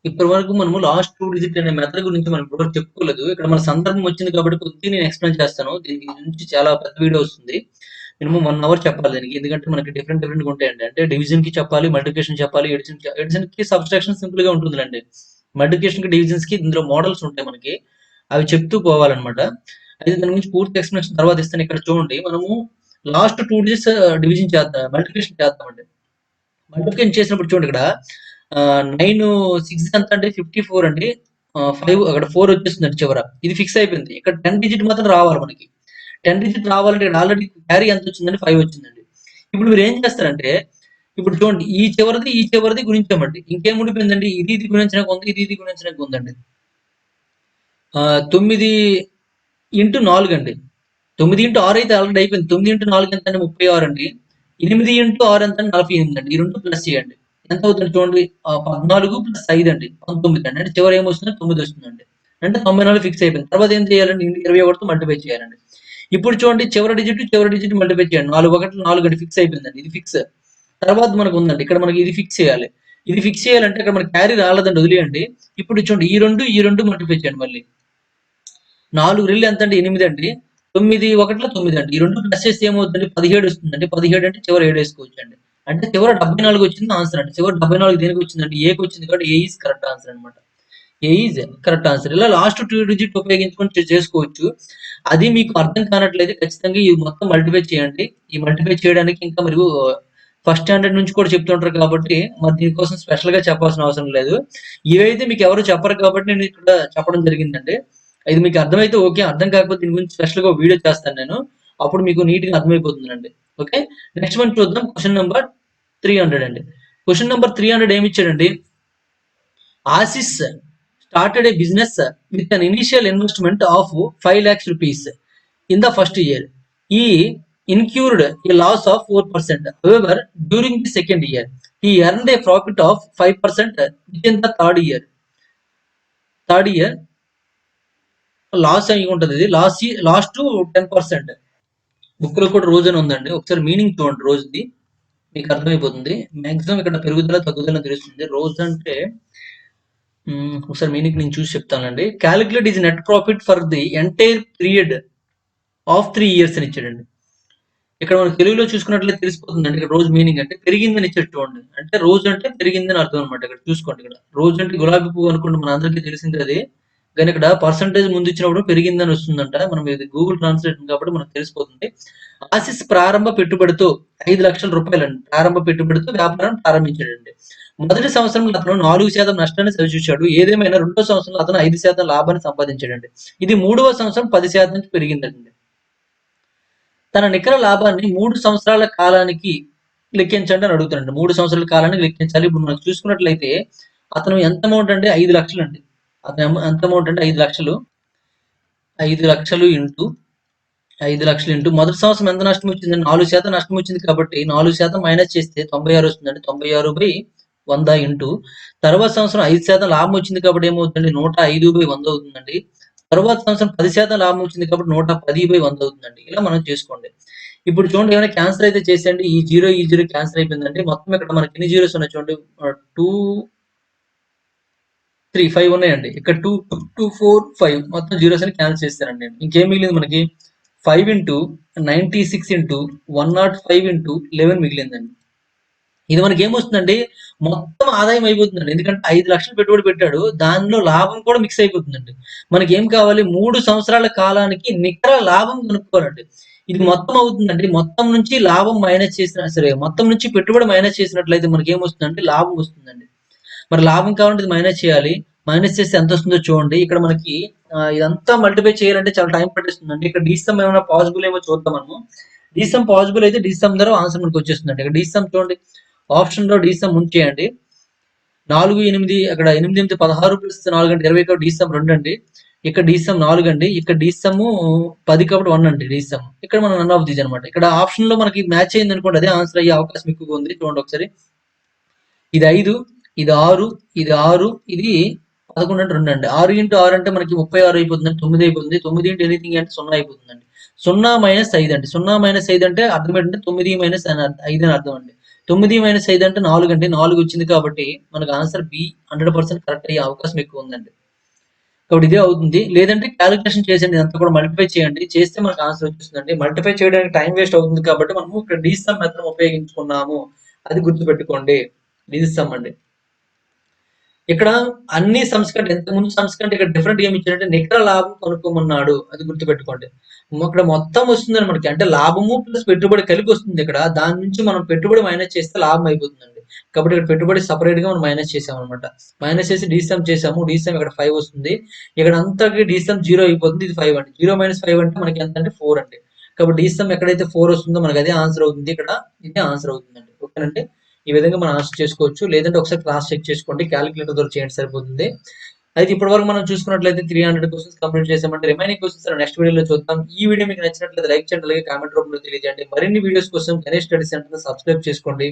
ఇప్పటి వరకు మనము లాస్ట్ 2 డిజిట్ అనే మెథడ్ గురించి మనం ఇప్పటివరకు చెప్పుకోలేదు. ఇక్కడ మన సందర్భం వచ్చింది కాబట్టి కొద్దిగా నేను ఎక్స్‌ప్లెయిన్ చేస్తాను. దీని గురించి చాలా పెద్ద వీడియో వస్తుంది. మినిమమ్ 1 అవర్ చెప్పాలి దీనికి. ఎందుకంటే మనకి డిఫరెంట్‌గా ఉంటాయండి. అంటే డివిజన్‌కి చెప్పాలి, మల్టిప్లికేషన్ చెప్పాలి, ఎడిషన్‌కి సబ్‌ట్రాక్షన్ సింపుల్‌గా ఉంటుందిలెండి. మల్టిప్లికేషన్‌కి, డివిజన్స్‌కి ఇందులో మోడల్స్ ఉంటాయి మనకి. అవి చెప్తూ పోవాలన్నమాట. అయితే దాని గురించి పూర్తి ఎక్స్‌ప్లనేషన్ తర్వాత ఇస్తాను. ఇక్కడ చూడండి మనము లాస్ట్ 2 డిజిట్స్ డివిజన్ చేద్దాం. మల్టిప్లికేషన్ చేద్దామండి. మల్టిప్లికేషన్ చేసినప్పుడు చూడండి ఇక్కడ 9 6 ఎంత అంటే 54 అండి. 5 అక్కడ 4 వచ్చేస్తుందండి చివర. ఇది ఫిక్స్ అయిపోయింది. ఇక్కడ 10 డిజిట్ మాత్రం రావాలి మనకి. 10 డిజిట్ రావాలంటే ఇక్కడ ఆల్రెడీ క్యారీ ఎంత వచ్చిందండి? 5 వచ్చిందండి. ఇప్పుడు మీరు ఏం చేస్తారంటే ఇప్పుడు చూడండి ఈ చివరిది గుణించామండి. ఇంకేం ఉండిపోయిందండి? ఇది గుణించడానికి ఉంది. ఇది గుణించడానికి ఉందండి. 9 ఇంటూ 4 అండి. 9 ఇంటూ 6 అయితే ఆల్రెడీ అయిపోయింది. 9 ఇంటూ 4 ఎంత అండి? 36 అండి. 8 ఇంటూ 6 ఎంత అండి? 48 అండి. ఈ 2 ప్లస్ చేయండి. ఎంత అవుతుంది చూడండి. 14 ప్లస్ 5 అండి. 19 అండి. అంటే చివరి ఏమొస్తుంది? 9 వస్తుందండి. అంటే 94 ఫిక్స్ అయిపోయింది. తర్వాత ఏం చేయాలండి? 21తో మల్టిప్లై చేయాలండి. ఇప్పుడు చూడండి చివరి డిజిట్ మల్టిప్లై చేయండి. 4 1 4 అండి. ఫిక్స్ అయిపోయిందండి. ఇది ఫిక్స్. తర్వాత మనకు ఉందండి. ఇక్కడ మనకి ఇది ఫిక్స్ చేయాలి. ఇది ఫిక్స్ చేయాలంటే ఇక్కడ మనకి క్యారీ రాలేదండి. వదిలేయండి. ఇప్పుడు చూడండి ఈ 2 మల్టిప్లై చేయండి మళ్ళీ. 4 రెళ్ళు ఎంత అండి? 8 అండి. 9 ఒకట్ల 9 అండి. ఈ 2 ప్లస్ చేస్తే ఏమవుతుందండి? 17 వస్తుందండి. 17 అంటే చివర 7 వేసుకోవచ్చండి. అంటే చివర 74 వచ్చింది ఆన్సర్ అండి. చివర 74 దేనికి వచ్చిందండి? ఏకి వచ్చింది కాబట్టి ఏ ఈజ్ కరెక్ట్ ఆన్సర్ అనమాట. ఏ ఈజ్ కరెక్ట్ ఆన్సర్. ఇలా లాస్ట్ 2 డిజిట్ ఉపయోగించుకొని చేసుకోవచ్చు. అది మీకు అర్థం కానట్లయితే ఖచ్చితంగా ఈ మొత్తం మల్టిప్లై చేయండి. ఈ మల్టిప్లై చేయడానికి ఇంకా మరియు ఫస్ట్ స్టాండర్డ్ నుంచి కూడా చెప్తుంటారు కాబట్టి మరి దీనికోసం స్పెషల్ గా చెప్పాల్సిన అవసరం లేదు. ఇవైతే మీకు ఎవరు చెప్పరు కాబట్టి నేను ఇక్కడ చెప్పడం జరిగిందండి. ఇది మీకు అర్థమైతే ఓకే. అర్థం కాకపోతే దీని గురించి స్పెషల్ గా వీడియో చేస్తాను నేను. అప్పుడు మీకు నీట్ గా అర్థమైపోతుందండి. ఓకే. నెక్స్ట్ మనం చూద్దాం క్వశ్చన్ నెంబర్ 300 అండి. క్వశ్చన్ నెంబర్ 300 ఏమి ఇచ్చాడండి? ఆసిస్ started a business with an initial investment of 5 lakhs rupees in the first year. He incurred a loss of 4%. However, during the second year, he earned a profit of 5% within the third year. Loss అయి ఉంటుంది. ఇది last to 10%. Book లో కూడా రోజు అని ఉందండి. ఒకసారి meaning చూడండి రోజుది, మీకు అర్థమైపోతుంది. మాక్సిమం ఇక్కడ పెరుగుదల తగ్గుదల తెలుస్తుంది. రోజు అంటే ఒకసారి మీనింగ్ నేను చూసి చెప్తానండి. Calculate is net profit for the entire period of 3 years అని ఇచ్చాడండి. ఇక్కడ మనం తెలుగులో చూసుకున్నట్లయితే తెలిసిపోతుందండి. ఇక్కడ రోజు మీనింగ్ అంటే పెరిగిందని ఇచ్చాడు చూడండి. అంటే రోజు అంటే పెరిగిందని అర్థం అనమాట. ఇక్కడ చూసుకోండి. ఇక్కడ రోజు అంటే గులాబీ పువ్వు అనుకోండి, మన అందరికీ తెలిసింది అది. కానీ ఇక్కడ పర్సంటేజ్ ముందు ఇచ్చినప్పుడు పెరిగిందని వస్తుందంట. మనం ఇది గూగుల్ ట్రాన్స్లేషన్ కాబట్టి మనకు తెలిసిపోతుంది. ఆసిస్ ప్రారంభ పెట్టుబడితో 5 లక్షల రూపాయలండి. ప్రారంభ పెట్టుబడితో వ్యాపారం ప్రారంభించాడండి. మొదటి సంవత్సరంలో అతను 4% నష్టాన్ని సరిచూశాడు. ఏదేమైనా రెండో సంవత్సరంలో అతను 5% లాభాన్ని సంపాదించాడండి. ఇది 3వ సంవత్సరం 10% పెరిగిందండి. తన నికర లాభాన్ని 3 సంవత్సరాల కాలానికి లెక్కించండి అని అడుగుతాడండి. 3 సంవత్సరాల కాలానికి లెక్కించాలి. ఇప్పుడు మనం చూసుకున్నట్లయితే అతను ఎంత అమౌంట్ అంటే 5 లక్షలు అండి. అతను ఎంత అమౌంట్ అంటే 5 లక్షలు. 5 లక్షలు ఇంటూ 5 లక్షలు ఇంటూ మొదటి సంవత్సరం ఎంత నష్టం వచ్చింది? 4% నష్టం వచ్చింది కాబట్టి 4% మైనస్ చేస్తే 96 వస్తుందండి. 96/100 ఇంటూ తర్వాత సంవత్సరం 5% లాభం వచ్చింది కాబట్టి ఏమవుతుందండి? 105/100 అవుతుందండి. తర్వాత సంవత్సరం 10% లాభం వచ్చింది కాబట్టి 110/100 అవుతుందండి. ఇలా మనం చేసుకోండి. ఇప్పుడు చూడండి, ఏమైనా క్యాన్సిల్ అయితే చేసేయండి. ఈ 0 క్యాన్సిల్ అయిపోయిందండి. మొత్తం ఇక్కడ మనకి ఎన్ని జీరోస్ ఉన్నాయి చూడండి. 2 3 5 ఉన్నాయండి. ఇక్కడ 2 2 4 5 మొత్తం జీరోస్ అని క్యాన్సిల్ చేస్తానండి. ఇంకేం మిగిలింది మనకి? 5 ఇంటూ 96 ఇంటూ 105 ఇంటూ 11 మిగిలిందండి. ఇది మనకి ఏమొస్తుందండి? మొత్తం ఆదాయం అయిపోతుందండి. ఎందుకంటే 5 లక్షలు పెట్టుబడి పెట్టాడు. దానిలో లాభం కూడా మిక్స్ అయిపోతుందండి. మనకి ఏం కావాలి? 3 సంవత్సరాల కాలానికి నికర లాభం కనుక్కోవాలండి. ఇది మొత్తం అవుతుందండి. మొత్తం నుంచి లాభం మైనస్ చేసినా సరే, మొత్తం నుంచి పెట్టుబడి మైనస్ చేసినట్లయితే మనకి ఏమొస్తుందంటే లాభం వస్తుందండి. మరి లాభం కావాలంటే ఇది మైనస్ చేయాలి. మైనస్ చేస్తే ఎంత వస్తుందో చూడండి. ఇక్కడ మనకి ఇదంతా మల్టిప్లై చేయాలంటే చాలా టైం పట్టేస్తుందండి. ఇక్కడ డీసమ్ ఏమైనా పాసిబుల్ ఏమో చూద్దాం మనము. డీసమ్ పాసిబుల్ అయితే డీసమ్ ద్వారా ఆన్సర్ మనకు వచ్చేస్తుందండి. ఇక్కడ డీసమ్ చూడండి, ఆప్షన్ లో డీసమ్ ముందు చేయండి. 4 8 అక్కడ 8 8 16 ప్లస్ 4 అంటే 20 కాబట్టి డీసమ్ 2 అండి. ఇక్కడ డీసమ్ 4 అండి. ఇక్కడ డీసమ్ 10 కాబట్టి 1 అండి డీసమ్. ఇక్కడ మనం నన్ ఆఫ్ దీస్ అనమాట. ఇక్కడ ఆప్షన్ లో మనకి మ్యాచ్ అయింది అనుకోండి, అదే ఆన్సర్ అయ్యే అవకాశం ఎక్కువగా ఉంది. చూడండి ఒకసారి. ఇది 5, ఇది 6, ఇది 6, ఇది 11 అంటే 2 అండి. 6 ఇంటూ 6 అంటే మనకి 36 అయిపోతుందండి. 9 అయిపోతుంది. 9 ఇంటూ ఎనీథింగ్ అంటే 0 అయిపోతుందండి. 0 మైనస్ 5 అండి. 0 మైనస్ 5 అంటే అర్థం ఏంటంటే 9 మైనస్ 5 అని అర్థం అండి. 9 మైనస్ 5 అంటే 4 అండి. 4 వచ్చింది కాబట్టి మనకు ఆన్సర్ బి 100% కరెక్ట్ అయ్యే అవకాశం ఎక్కువ ఉందండి. కాబట్టి ఇదే అవుతుంది. లేదంటే క్యాలిక్యులేషన్ చేసేయండి. ఇదంతా కూడా మల్టిప్లై చేయండి. చేస్తే మనకు ఆన్సర్ వచ్చేస్తుందండి. మల్టిప్లై చేయడానికి టైం వేస్ట్ అవుతుంది కాబట్టి మనము ఇక్కడ డీసమ్ మెథడ్ ఉపయోగించుకున్నాము. అది గుర్తుపెట్టుకోండి. డీసమ్ అండి. ఇక్కడ అన్ని సమ్స్ కంటే ఇంతకుముందు సమ్స్ కంటే ఇక్కడ డిఫరెంట్ ఏమి ఇచ్చాడంటే నికర లాభం కనుక్కోమన్నాడు. అది గుర్తుపెట్టుకోండి. ఇక్కడ మొత్తం వస్తుందండి మనకి. అంటే లాభము ప్లస్ పెట్టుబడి కలిపి వస్తుంది ఇక్కడ. దాని నుంచి మనం పెట్టుబడి మైనస్ చేస్తే లాభం అయిపోతుందండి. కాబట్టి ఇక్కడ పెట్టుబడి సపరేట్ గా మనం మైనస్ చేసాం అనమాట. మైనస్ చేసి డీసమ్ చేసాము. డీసమ్ ఇక్కడ 5 వస్తుంది. ఇక్కడ అంతకి డీసమ్ 0 అయిపోతుంది. ఇది 5 అండి. 0 మైనస్ 5 అంటే మనకి ఎంత అంటే 4 అండి. కాబట్టి డీసమ్ ఎక్కడైతే 4 వస్తుందో మనకి అదే ఆన్సర్ అవుతుంది. ఇక్కడ ఇదే ఆన్సర్ అవుతుందండి. ఓకేనండి. ఈ విధంగా మనం ఆన్సర్ చేసుకోవచ్చు. లేదంటే ఒకసారి క్లాస్ చెక్ చేసుకోండి. క్యాలిక్యులేటర్ ద్వారా చేయండి సరిపోతుంది. అయితే ఇప్పటివరకు మనం చూసుకున్నట్లయితే 300 క్వశ్చన్స్ కంప్లీట్ చేసామంటే రిమైనింగ్ క్వశ్చన్స్ నెక్స్ట్ వీడియోలో చూద్దాం. ఈ వీడియో మీకు నచ్చినట్లయితే లైక్ చేయండి, అలాగే కామెంట్ రూపంలో తెలియజేయండి. మరిన్ని వీడియోస్ కోసం గణేష్ స్టడీ సెంటర్ సబ్స్క్రైబ్ చేసుకోండి.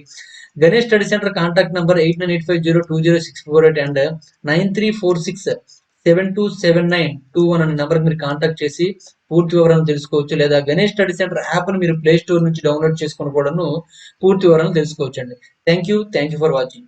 Ganesh study centre contact number 8985020648 and 9346727921 అనే నెంబర్ మీరు కాంటాక్ట్ చేసి పూర్తి వివరాలను తెలుసుకోవచ్చు. లేదా గణేష్ స్టడీ సెంటర్ యాప్ ని మీరు ప్లే స్టోర్ నుంచి డౌన్లోడ్ చేసుకుని కూడా పూర్తి వివరాలను తెలుసుకోవచ్చు అండి. Thank you for watching.